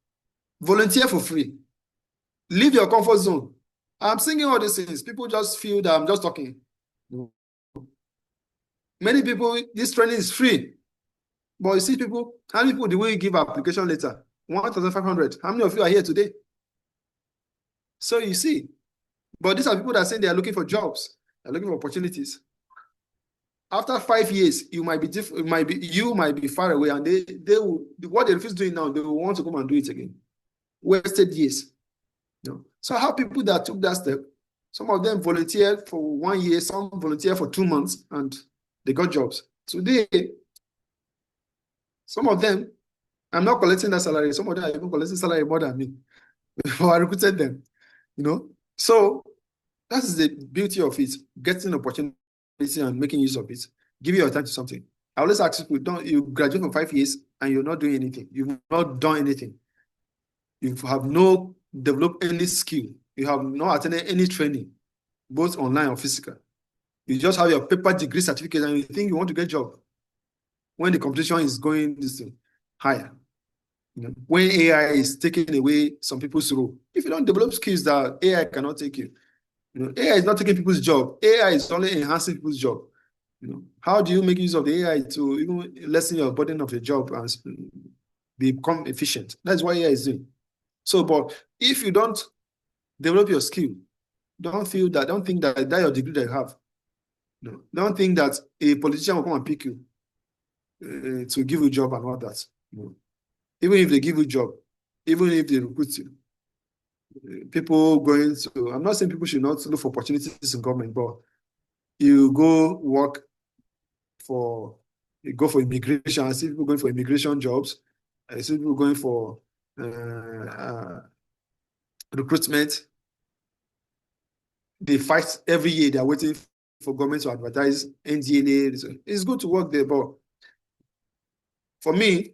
volunteer for free, leave your comfort zone. I'm saying all these things. People just feel that I'm just talking. Many people, this training is free. But you see people, how many people do we give application letter? 1,500. How many of you are here today? So you see, but these are people that are saying they are looking for jobs, they're looking for opportunities. After 5 years, you might be different, you might be far away, and they will, what they refuse doing now, they will want to come and do it again. Wasted years. You know? So I have people that took that step. Some of them volunteered for 1 year, some volunteered for 2 months, and they got jobs. Today, some of them, I'm not collecting that salary. Some of them are even collecting salary more than me. Before I recruited them, you know. So that is the beauty of it, getting opportunity and making use of it. Give your time to something. I always ask people, you graduate for 5 years and you're not doing anything. You've not done anything. You have not developed any skill. You have not attended any training, both online or physical. You just have your paper degree certificate and you think you want to get a job when the competition is going this higher. When AI is taking away some people's role. If you don't develop skills that AI cannot take you, AI is not taking people's job. AI is only enhancing people's job. How do you make use of the AI to even lessen your burden of your job and become efficient? That's what AI is doing. So, but if you don't develop your skill, don't think that your degree that you have. Don't think that a politician will come and pick you to give you a job and all that. Even if they give you a job, even if they recruit you, people going to, I'm not saying people should not look for opportunities in government, but you go for immigration. I see people going for immigration jobs. I see people going for recruitment. They fight every year. They're waiting for government to advertise NDLA. It's good to work there, but for me,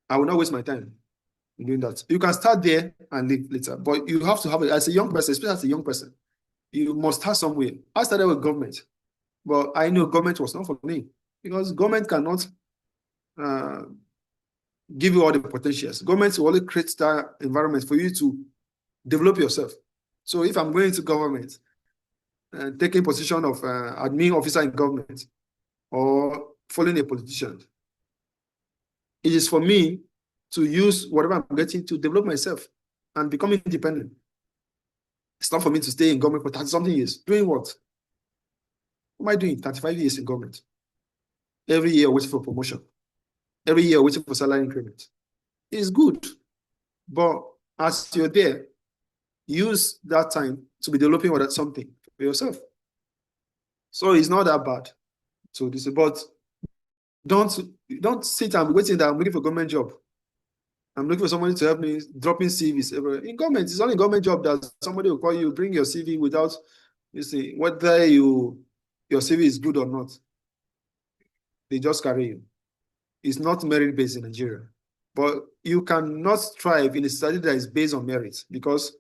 I will not waste my time doing that. You can start there and leave later, but you have to have it as a young person, especially as a young person. You must start somewhere. I started with government, but I knew government was not for me because government cannot give you all the potentials. Government will only create that environment for you to develop yourself. So if I'm going into government and taking position of admin officer in government or following a politician, it is for me to use whatever I'm getting to develop myself and become independent. It's not for me to stay in government for 30-something years. Doing what? What am I doing? 35 years in government. Every year waiting for promotion. Every year waiting for salary increment. It's good. But as you're there, use that time to be developing something for yourself. So it's not that bad. So this is about don't sit and be waiting that I'm looking for a government job. I'm looking for somebody to help me dropping CVs everywhere. In government, it's only a government job that somebody will call you, bring your CV without whether your CV is good or not. They just carry you. It's not merit-based in Nigeria. But you cannot thrive in a study that is based on merit because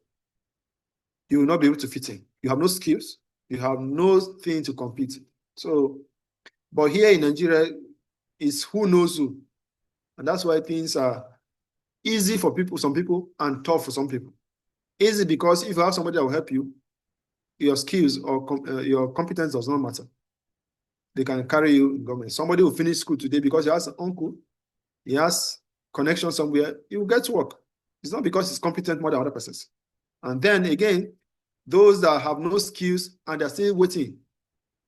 you will not be able to fit in. You have no skills. You have no thing to compete. So, but here in Nigeria, it's who knows who. And that's why things are easy for some people, and tough for some people. Easy because if you have somebody that will help you, your skills or your competence does not matter. They can carry you in government. Somebody will finish school today because he has an uncle, he has connection somewhere, he will get to work. It's not because he's competent more than other persons. And then again, those that have no skills and they're still waiting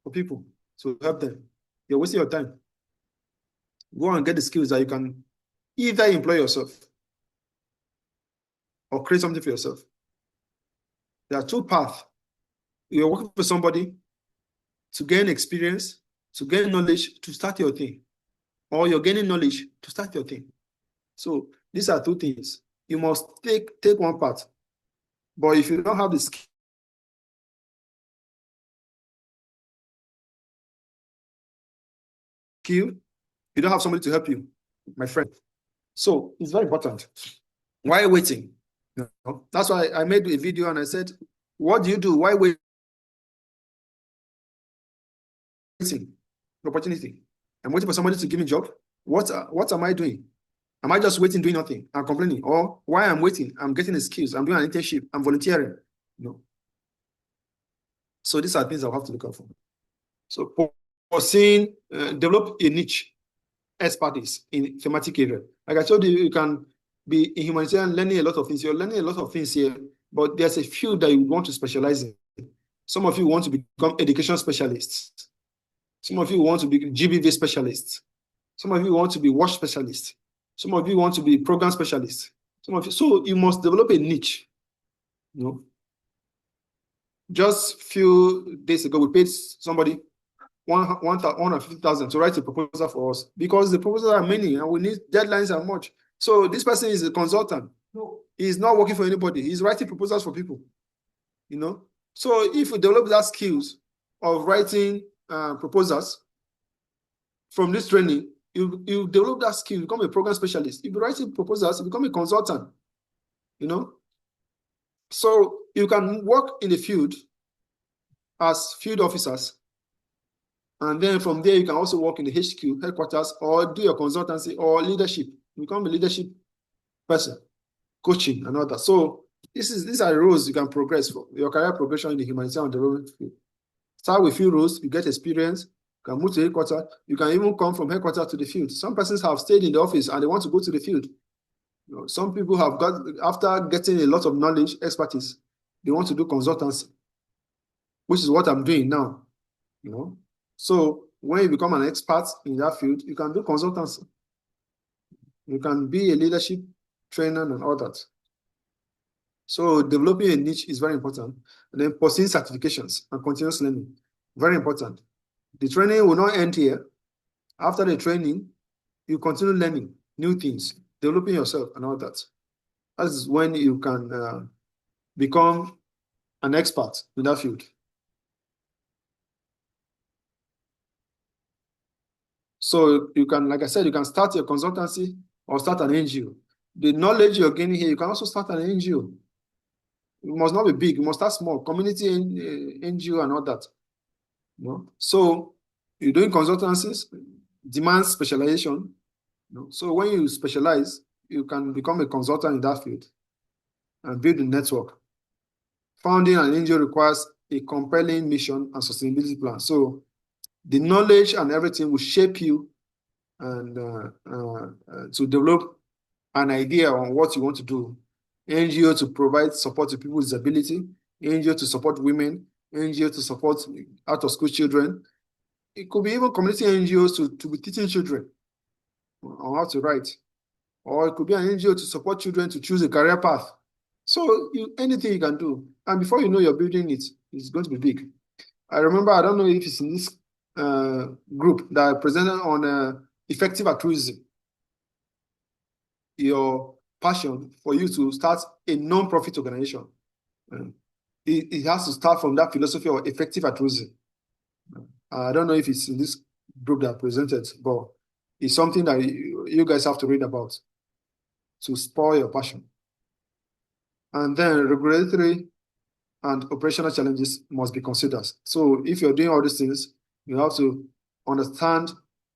for people to help them, you're wasting your time. Go and get the skills that you can either employ yourself or create something for yourself. There are two paths. You're working for somebody to gain experience, to gain knowledge, to start your thing. Or you're gaining knowledge to start your thing. So these are two things. You must take one part. But if you don't have the skill, you don't have somebody to help you, my friend. So it's very important. Why waiting? That's why I made a video and I said, what do you do? Why waiting? Opportunity. I'm waiting for somebody to give me a job. What am I doing? Am I just waiting, doing nothing and complaining? Or why I'm waiting? I'm getting the skills. I'm doing an internship. I'm volunteering. No. So these are things I'll have to look out for. So pursuing, develop a niche expertise in thematic area. Like I told you, you can be in humanitarian learning a lot of things. You're learning a lot of things here, but there's a few that you want to specialize in. Some of you want to become education specialists. Some of you want to be GBV specialists. Some of you want to be WASH specialists. Some of you want to be program specialists. So you must develop a niche. Just a few days ago, we paid somebody 150,000 to write a proposal for us because the proposals are many and we need deadlines are much. So this person is a consultant. No, he's not working for anybody. He's writing proposals for people. you know. So if you develop that skills of writing proposals from this training, you develop that skill, you become a program specialist. If you're writing proposals, you become a consultant, you know. So you can work in the field as field officers. And then from there, you can also work in the HQ, headquarters, or do your consultancy or leadership. Become a leadership person, coaching and all that. So these are roles you can progress for your career progression in the humanitarian development field. Start with few roles, you get experience, you can move to headquarters, you can even come from headquarters to the field. Some persons have stayed in the office and they want to go to the field. You know, some people have got, after getting a lot of knowledge, expertise, they want to do consultancy, which is what I'm doing now. You know, so when you become an expert in that field, you can do consultancy. You can be a leadership trainer and all that. So developing a niche is very important. And then pursuing certifications and continuous learning, very important. The training will not end here. After the training, you continue learning new things, developing yourself and all that. That's when you can become an expert in that field. So you can, like I said, you can start your consultancy or start an NGO. The knowledge you're gaining here, you can also start an NGO. It must not be big, you must start small, community NGO and all that. You know? So you're doing consultancies, demands specialization. You know? So when you specialize, you can become a consultant in that field and build a network. Founding an NGO requires a compelling mission and sustainability plan. So the knowledge and everything will shape you and to develop an idea on what you want to do. NGO to provide support to people with disability, NGO to support women, NGO to support out-of-school children. It could be even community NGOs to be teaching children on how to write. Or it could be an NGO to support children to choose a career path. So anything you can do. And before you know you're building it, it's going to be big. I remember, I don't know if it's in this group that I presented on effective altruism. Your passion for you to start a non-profit organization. It has to start from that philosophy of effective altruism. I don't know if it's in this group that I presented, but it's something that you guys have to read about to spoil your passion. And then regulatory and operational challenges must be considered. So if you're doing all these things, you have to understand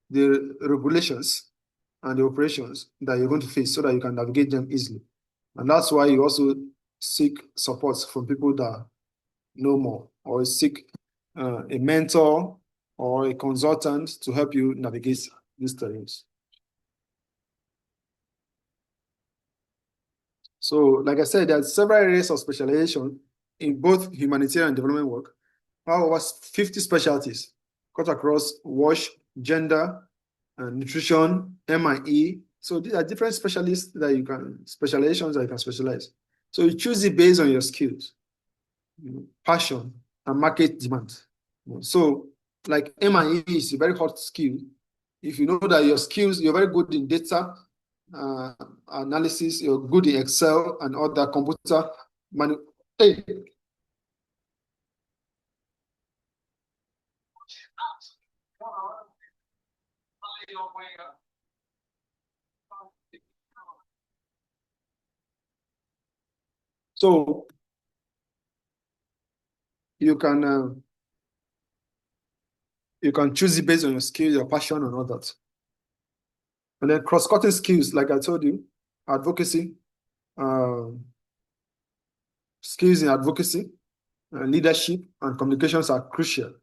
the regulations and the operations that you're going to face so that you can navigate them easily. And that's why you also seek support from people that know more, or seek a mentor or a consultant to help you navigate these terrains. So, like I said, there are several areas of specialization in both humanitarian and development work. Over 50 specialties cut across WASH, gender, nutrition, M&E. So these are different specialists that you can, specializations that you can specialize. So you choose it based on your skills, passion, and market demand. So like M&E is a very hot skill. If you know that your skills, you're very good in data analysis, you're good in Excel and other computer. Hey. So you can choose it based on your skills, your passion, and all that. And then cross-cutting skills, like I told you, advocacy, skills in advocacy, leadership, and communications are crucial.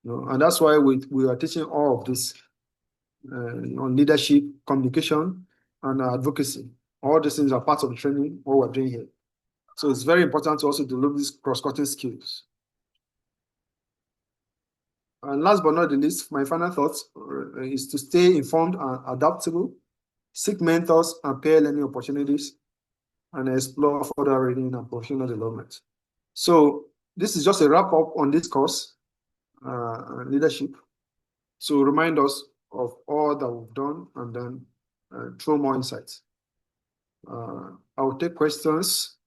And that's why we are teaching all of this on leadership, communication, and advocacy. All these things are part of the training, what we're doing here. So it's very important to also develop these cross-cutting skills. And last but not the least, my final thoughts is to stay informed and adaptable, seek mentors and peer learning opportunities, and explore further reading and professional development. So this is just a wrap up on this course, leadership, to remind us of all that we've done and then throw more insights. I will take questions.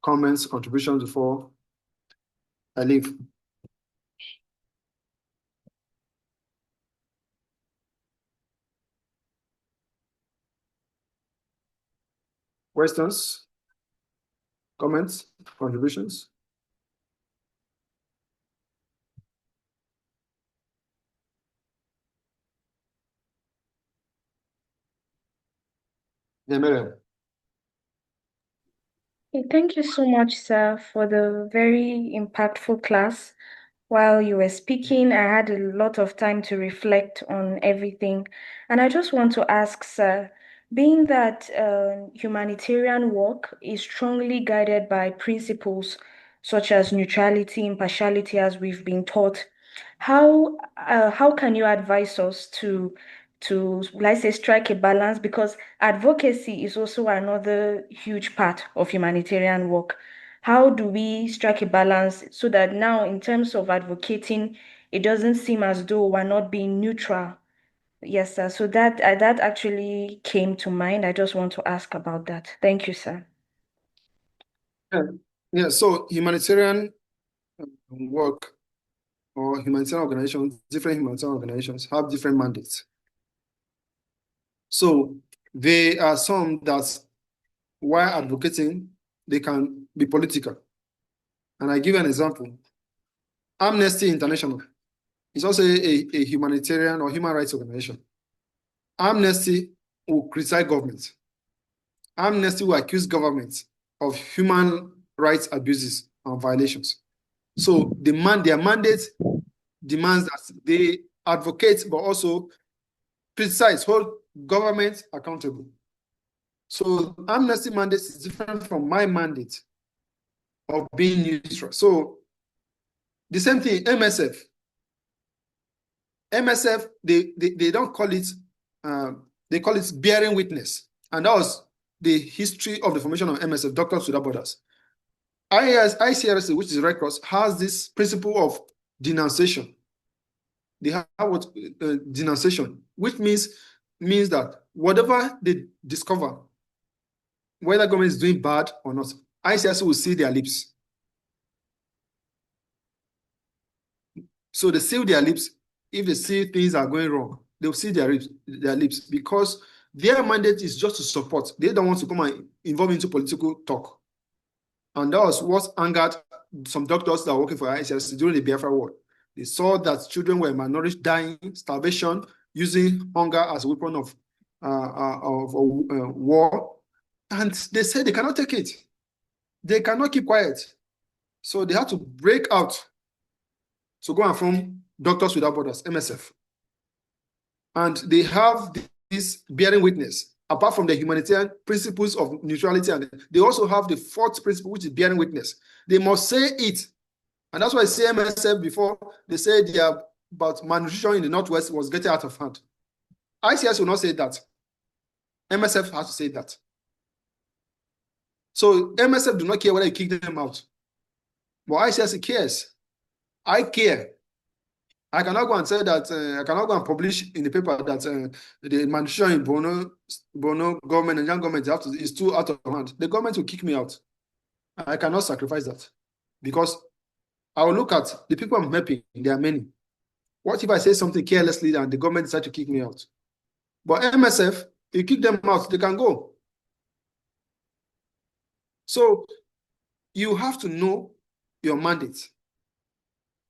comments, contributions before I leave? Questions, comments, contributions? Yeah, Miriam. Thank you so much, sir, for the very impactful class. While you were speaking, I had a lot of time to reflect on everything. And I just want to ask, sir, being that humanitarian work is strongly guided by principles such as neutrality, impartiality, as we've been taught, how can you advise us to let's say strike a balance? Because advocacy is also another huge part of humanitarian work. How do we strike a balance so that now, in terms of advocating, it doesn't seem as though we're not being neutral? Yes, sir. So that actually came to mind. I just want to ask about that. Thank you, sir. Yeah, so humanitarian work or humanitarian organizations, different humanitarian organizations have different mandates. So there are some that, while advocating, they can be political. And I give an example. Amnesty International is also a humanitarian or human rights organization. Amnesty will criticize government. Amnesty will accuse government of human rights abuses and violations. So their mandate demands that they advocate, but also criticize, hold government accountable. So Amnesty mandate is different from my mandate of being neutral. So the same thing, MSF. MSF, they don't call it, they call it bearing witness. And that was the history of the formation of MSF, Doctors Without Borders. ICRC, which is Red Cross, has this principle of denunciation. They have what denunciation, which means that whatever they discover, whether government is doing bad or not, ICRC will see their lips. So they seal their lips. If they see things are going wrong, they'll see their lips because their mandate is just to support. They don't want to come and involve into political talk. And that was what angered some doctors that are working for ICRC during the Biafra War. They saw that children were malnourished, dying, starvation, using hunger as a weapon of war. And they said they cannot take it. They cannot keep quiet. So they had to break out to go and form Doctors Without Borders, MSF. And they have this bearing witness. Apart from the humanitarian principles of neutrality, and they also have the fourth principle, which is bearing witness. They must say it. And that's why CMSF before, they said they are about malnutrition in the Northwest was getting out of hand. ICS will not say that. MSF has to say that. So MSF do not care whether you kick them out. But ICS cares. I care. I cannot go and say that, I cannot go and publish in the paper that the malnutrition in Borno government and young government is too out of hand. The government will kick me out. I cannot sacrifice that because I will look at the people I'm helping, there are many. What if I say something carelessly and the government decides to kick me out? But MSF, you kick them out, they can go. So you have to know your mandate.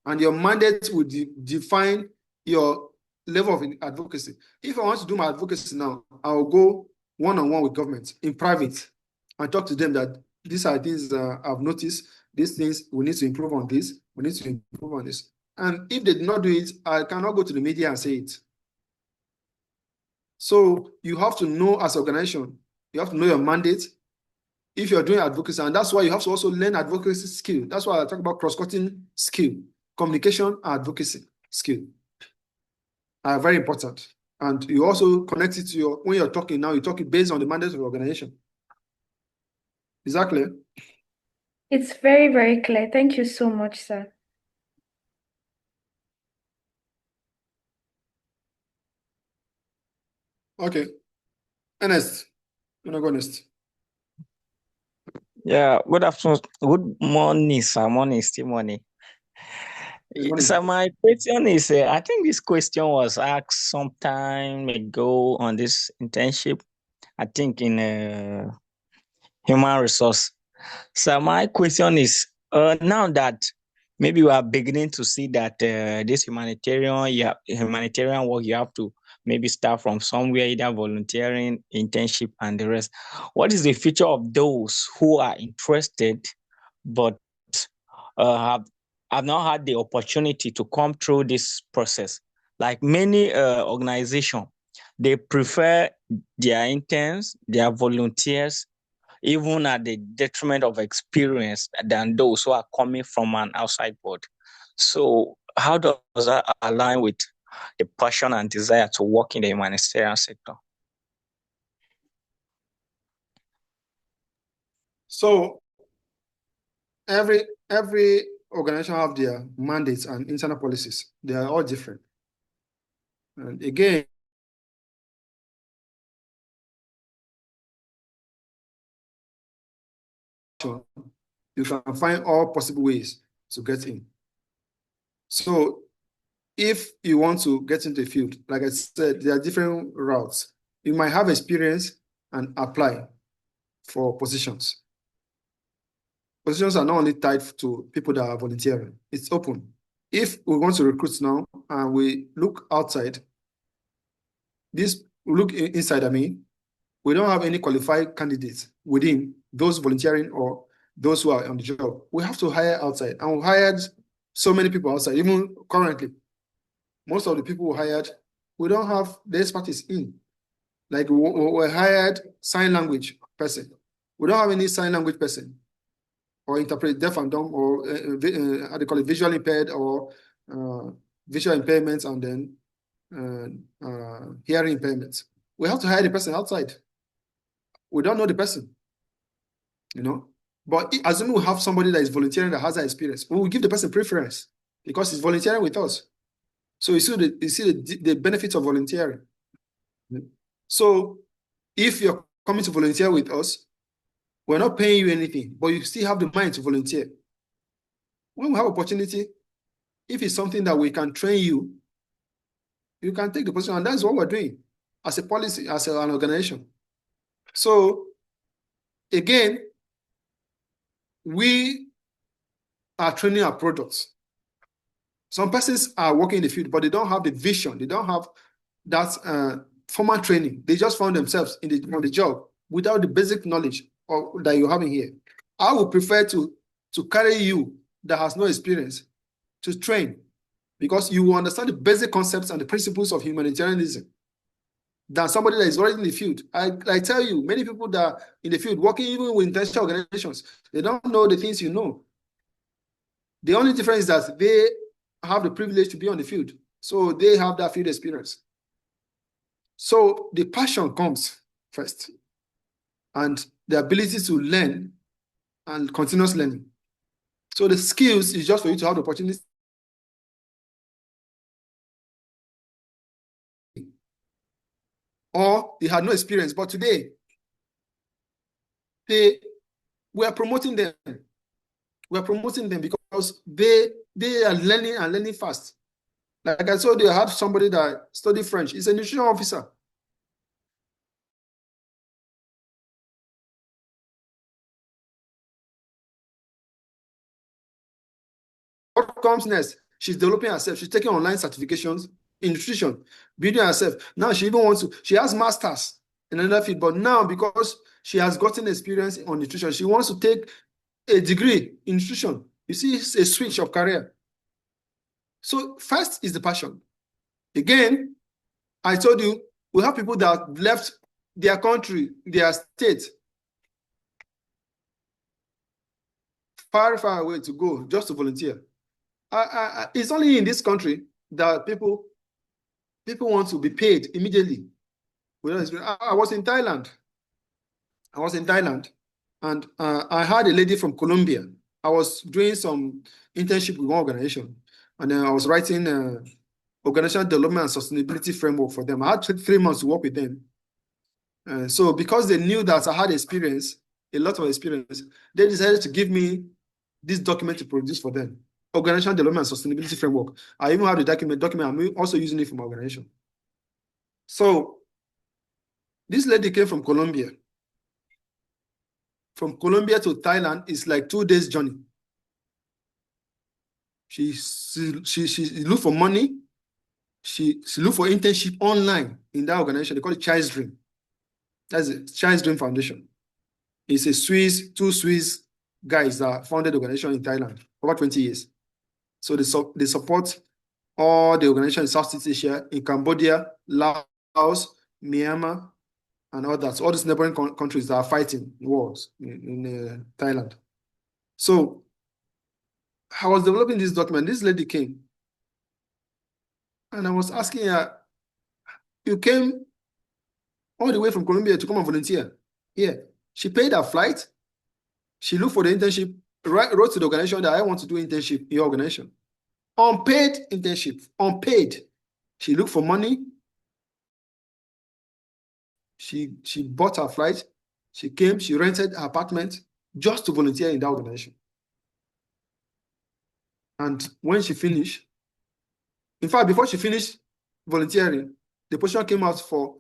And your mandate will define your level of advocacy. If I want to do my advocacy now, I'll go one-on-one with government in private and talk to them that these are things I've noticed, these things, we need to improve on this, we need to improve on this. And if they do not do it, I cannot go to the media and say it. So you have to know as an organization, you have to know your mandate if you're doing advocacy, and that's why you have to also learn advocacy skill. That's why I talk about cross-cutting skill. Communication and advocacy skill are very important. And you also connect it to your, when you're talking now, you talk it based on the mandate of the organization. Is that clear? It's very, very clear. Thank you so much, sir. Okay. Ernest, you want to go next? Yeah, good afternoon. Good morning, sir. Morning, still morning. Good morning. So my question is, I think this question was asked some time ago on this internship, I think in human resource. So my question is, now that maybe we are beginning to see that this humanitarian work, you have to maybe start from somewhere, either volunteering, internship, and the rest. What is the future of those who are interested but have not had the opportunity to come through this process? Like many organizations, they prefer their interns, their volunteers, even at the detriment of experience than those who are coming from an outside board. So how does that align with the passion and desire to work in the humanitarian sector? So every organization have their mandates and internal policies. They are all different. And again, you can find all possible ways to get in. So if you want to get into the field, like I said, there are different routes. You might have experience and apply for positions. Positions are not only tied to people that are volunteering, it's open. If we want to recruit now and we look outside, we look inside, we don't have any qualified candidates within those volunteering or those who are on the job. We have to hire outside, and we hired so many people outside. Even currently, most of the people we hired, we don't have the expertise in. Like we hired sign language person. We don't have any sign language person or interpret deaf and dumb or how they call it, visually impaired or visual impairments and then hearing impairments. We have to hire the person outside. We don't know the person, But assuming we have somebody that is volunteering that has that experience, we will give the person preference because he's volunteering with us. So you see the benefits of volunteering. So if you're coming to volunteer with us, we're not paying you anything, but you still have the mind to volunteer. When we have opportunity, if it's something that we can train you, you can take the position, and that's what we're doing as a policy, as an organization. So again, we are training our products. Some persons are working in the field, but they don't have the vision. They don't have that formal training. They just found themselves on the job without the basic knowledge that you're having here. I would prefer to carry you that has no experience to train, because you will understand the basic concepts and the principles of humanitarianism than somebody that is already in the field. I tell you, many people that are in the field, working even with international organizations, they don't know the things you know. The only difference is that they have the privilege to be on the field, so they have that field experience. So the passion comes first, and the ability to learn and continuous learning. So the skills is just for you to have the opportunity. Or they had no experience, but today we are promoting them. We are promoting them because they are learning and learning fast. Like I told you, I had somebody that studied French. He's a nutrition officer. What comes next? She's developing herself. She's taking online certifications in nutrition, building herself. Now she even wants to, she has masters in another field, but now because she has gotten experience on nutrition, she wants to take a degree in nutrition. You see, it's a switch of career. So first is the passion. Again, I told you, we have people that left their country, their state, far, far away to go just to volunteer. It's only in this country that people want to be paid immediately. I was in Thailand. And I had a lady from Colombia. I was doing some internship with one organization, and then I was writing organizational development and sustainability framework for them. I had 3 months to work with them. So because they knew that I had experience, a lot of experience. They decided to give me this document to produce for them. Organizational Development and Sustainability Framework. I even have the document. I'm also using it for my organization. So this lady came from Colombia. From Colombia to Thailand is like 2 days journey. She looked for money. She looked for internship online in that organization. They call it Child's Dream. That's it, Child's Dream Foundation. It's a two Swiss guys that founded the organization in Thailand over 20 years. So they support all the organization in Southeast Asia, in Cambodia, Laos, Myanmar, and all that. So all these neighboring countries that are fighting wars in Thailand. So I was developing this document. This lady came, and I was asking her, you came all the way from Colombia to come and volunteer here. She paid her flight. She looked for the internship, wrote to the organization that I want to do internship in your organization. Unpaid internship, unpaid. She looked for money. She bought her flight. She came, she rented her apartment just to volunteer in that organization. And when she finished, in fact, before she finished volunteering, the position came out for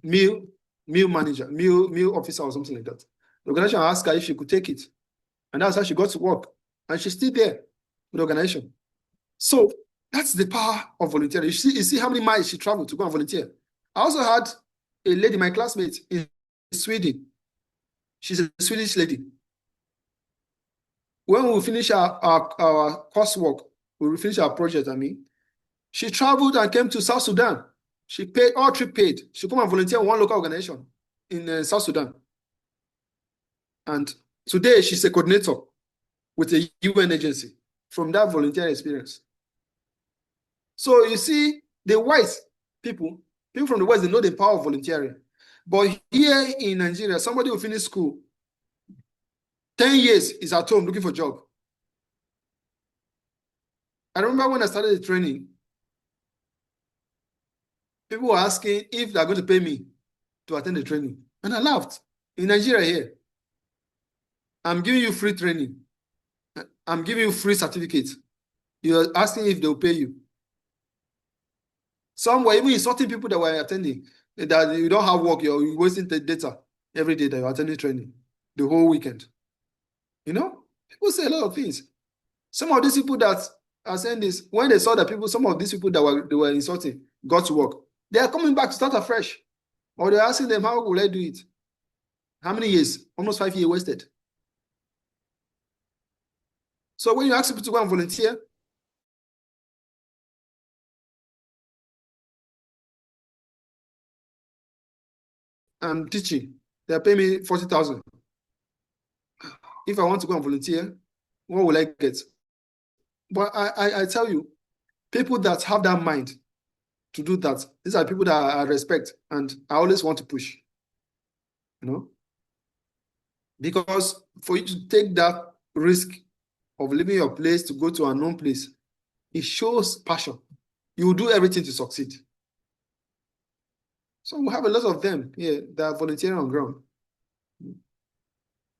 meal manager, meal officer or something like that. The organization asked her if she could take it. And that's how she got to work. And she's still there with the organization. So that's the power of volunteering. You see how many miles she traveled to go and volunteer. I also had a lady, my classmate in Sweden. She's a Swedish lady. When we finish our coursework, we finish our project, she traveled and came to South Sudan. She paid, all trip paid. She come and volunteer in one local organization in South Sudan. And today she's a coordinator with a UN agency from that volunteer experience. So you see, the white people from the West, they know the power of volunteering. But here in Nigeria, somebody who finished school, 10 years is at home looking for a job. I remember when I started the training, people were asking if they're going to pay me to attend the training. And I laughed. In Nigeria here, I'm giving you free training. I'm giving you free certificates. You're asking if they'll pay you. Some were even insulting people that were attending, that you don't have work, you're wasting the data every day that you're attending training, the whole weekend. People say a lot of things. Some of these people that are saying this, when they saw that some of these people that they were insulting got to work, they are coming back to start afresh. Or they're asking them, how will I do it? How many years? Almost 5 years wasted. So when you ask people to go and volunteer, I'm teaching, they're paying me 40,000. If I want to go and volunteer, what will I get? But I tell you, people that have that mind to do that, these are people that I respect and I always want to push. Because for you to take that risk of leaving your place to go to an unknown place, it shows passion. You will do everything to succeed. So we have a lot of them here that are volunteering on ground.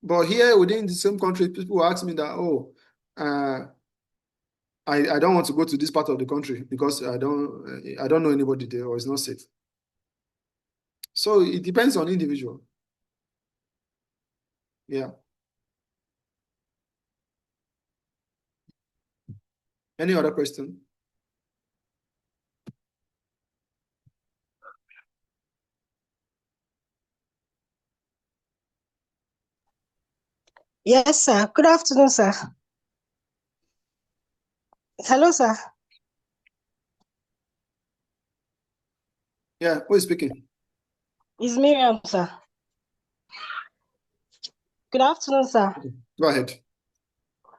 But here within the same country, people ask me that, I don't want to go to this part of the country because I don't know anybody there or it's not safe. So it depends on individual. Yeah. Any other question? Yes, sir. Good afternoon, sir. Hello, sir. Yeah, who is speaking? It's Miriam, sir. Good afternoon, sir. Go ahead.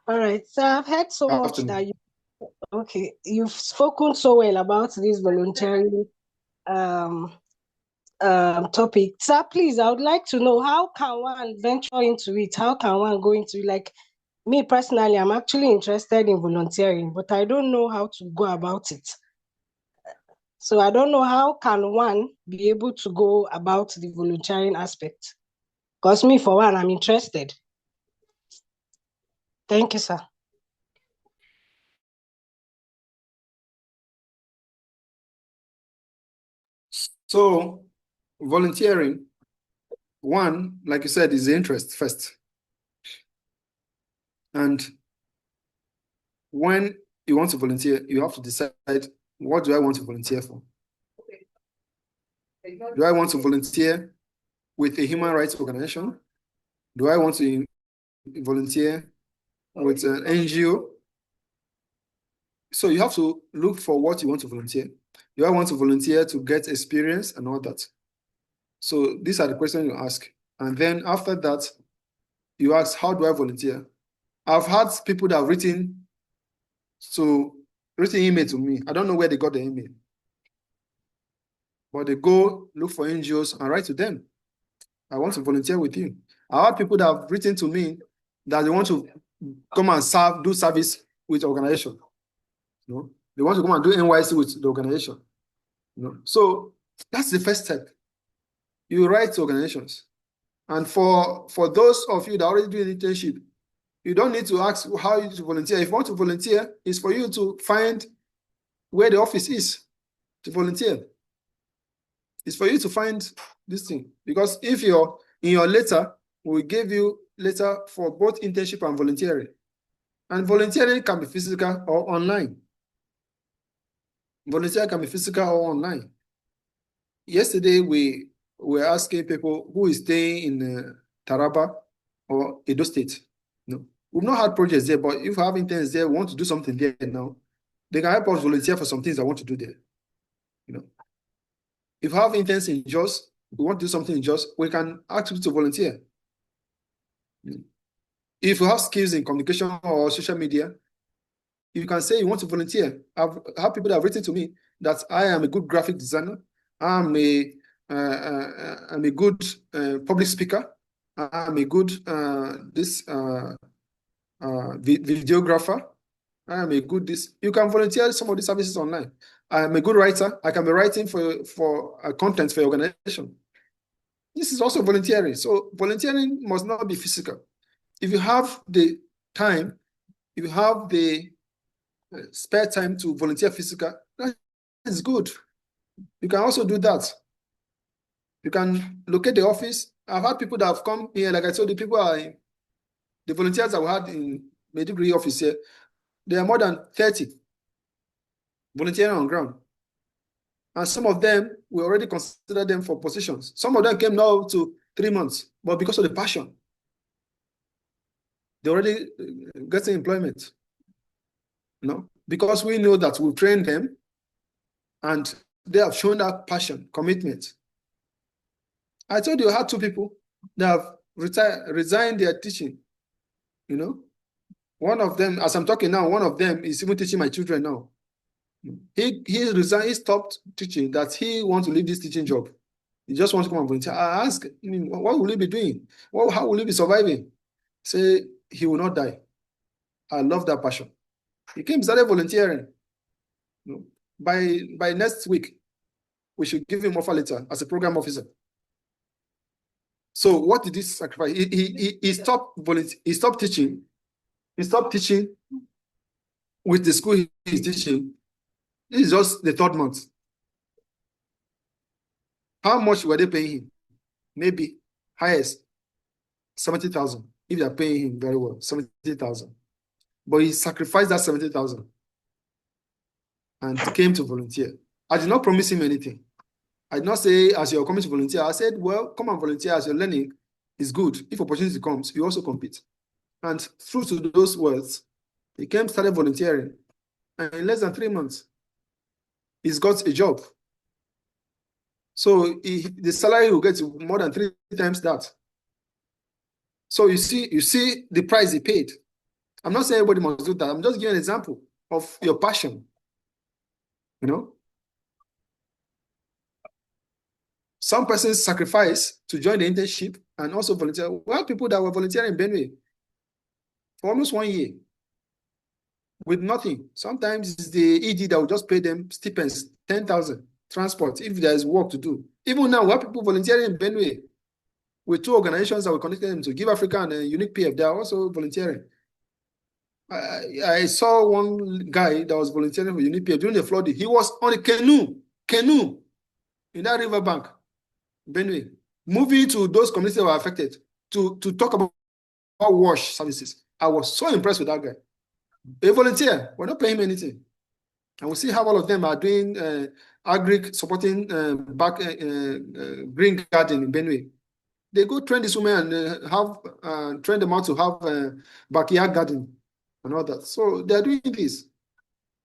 All right, sir. I've heard so much that you've spoken so well about this volunteering topic. Sir, please, I would like to know, how can one venture into it? How can one go into it? Like me personally, I'm actually interested in volunteering, but I don't know how to go about it. So I don't know, how can one be able to go about the volunteering aspect Because me, for one, I'm interested. Thank you, sir. So volunteering, one, like you said, is the interest first. And when you want to volunteer, you have to decide, what do I want to volunteer for? Do I want to volunteer with a human rights organization? Do I want to volunteer with an NGO? So you have to look for what you want to volunteer. Do I want to volunteer to get experience and all that? So these are the questions you ask. And then after that, you ask, how do I volunteer? I've had people that have written email to me. I don't know where they got the email. But they go look for NGOs and write to them. I want to volunteer with you. I had people that have written to me that they want to come and do service with the organization. You know? They want to come and do NYC with the organization. You know? So that's the first step. You write to organizations. And for those of you that already do an internship, you don't need to ask how you to volunteer. If you want to volunteer, it's for you to find where the office is to volunteer. It's for you to find this thing. Because if you're in your letter, we give you letter for both internship and volunteering. And volunteering can be physical or online. Volunteer can be physical or online. Yesterday, we were asking people who is staying in Taraba or Edo State. No, we've not had projects there, but if you have interns there, we want to do something there now, they can help us volunteer for some things I want to do there. You know, if you have interns in Jos, we want to do something in Jos, we can ask you to volunteer. If you have skills in communication or social media, you can say you want to volunteer. I've had people that have written to me that I am a good graphic designer, I'm a good public speaker, I'm a good videographer, I'm a good this. You can volunteer some of these services online. I'm a good writer. I can be writing for content for your organization. This is also volunteering. So volunteering must not be physical. If you have the time, if you have the spare time to volunteer physical, that is good. You can also do that. You can locate the office. I've had people that have come here, like I told you, people are the volunteers that we had in Maiduguri office here, there are more than 30 volunteering on ground. And some of them, we already consider them for positions. Some of them came now to 3 months, but because of the passion, they already getting employment. You know, because we know that we've trained them and they have shown that passion, commitment. I told you I had 2 people that have resigned their teaching. You know, one of them, as I'm talking now, one of them is even teaching my children now. He resigned, he stopped teaching, that he wants to leave this teaching job. He just wants to come and volunteer. I asked him, what will he be doing? How will he be surviving? Say, he will not die. I love that passion. He came, started volunteering. You know, by next week, we should give him offer letter as a program officer. So what did he sacrifice? He stopped he stopped teaching. He stopped teaching with the school he's teaching. This is just the 3rd month. How much were they paying him? Maybe highest 70,000. If they are paying him very well, 70,000. But he sacrificed that 70,000 and came to volunteer. I did not promise him anything. I did not say, as you're coming to volunteer, I said, well, come and volunteer as you're learning is good. If opportunity comes, you also compete. And through to those words, he came, started volunteering. And in less than 3 months, he's got a job. So the salary will get more than 3 times that. So you see the price he paid. I'm not saying everybody must do that. I'm just giving an example of your passion. You know, some persons sacrifice to join the internship and also volunteer. We have people that were volunteering in Benue for almost 1 year with nothing. Sometimes it's the ED that will just pay them stipends, 10,000, transport, if there is work to do. Even now, we have people volunteering in Benue. with 2 organizations that we connected them to, Give Africa and Unique PF. They are also volunteering. I saw one guy that was volunteering for Unique PF during the flooding. He was on a canoe in that riverbank, Benue, moving to those communities that were affected to talk about wash services. I was so impressed with that guy. A volunteer, we're not paying him anything. And we see how all of them are doing supporting green garden in Benue. They go train these women and train them how to have backyard garden and all that. So they are doing this.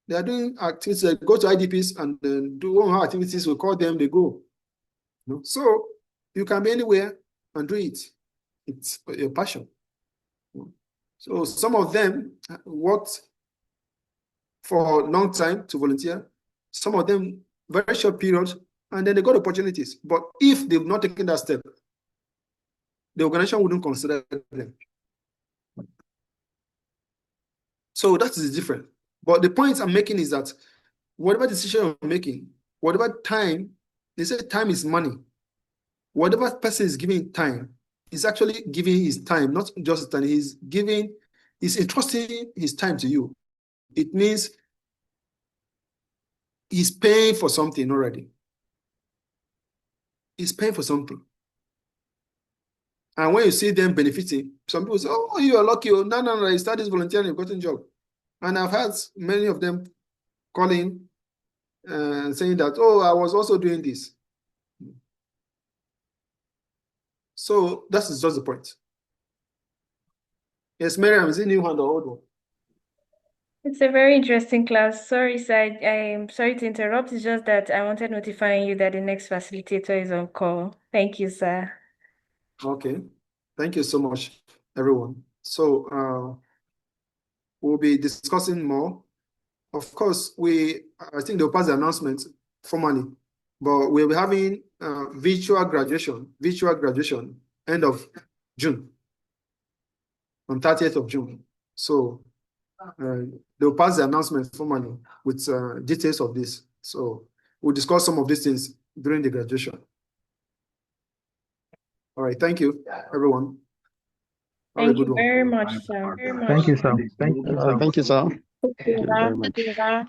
They are doing activities. They go to IDPs and do one activities. We call them. They go. So you can be anywhere and do it. It's your passion. So some of them worked for a long time to volunteer. Some of them very short period, and then they got opportunities. But if they've not taken that step, the organization wouldn't consider them. So that is different. But the point I'm making is that whatever decision you're making, whatever time, they say time is money. Whatever person is giving time is actually giving his time, not just time. He's entrusting his time to you. It means he's paying for something already. He's paying for something. And when you see them benefiting, some people say, oh, you are lucky. Oh, no, you started volunteering, you've gotten a job. And I've had many of them calling and saying that, oh, I was also doing this. So that is just the point. Yes, Miriam, is it new hand or old one? It's a very interesting class. Sorry, sir. I'm sorry to interrupt. It's just that I wanted notifying you that the next facilitator is on call. Thank you, sir. Okay. Thank you so much, everyone. So we'll be discussing more. Of course, I think they'll pass the announcement formally, but we'll be having virtual graduation, end of June, on 30th of June. So they'll pass the announcement formally with details of this. So we'll discuss some of these things during the graduation. All right, thank you, everyone. Thank you very much, sir. Thank you, sir. Thank you, sir. Thank you, sir. Thank you very much.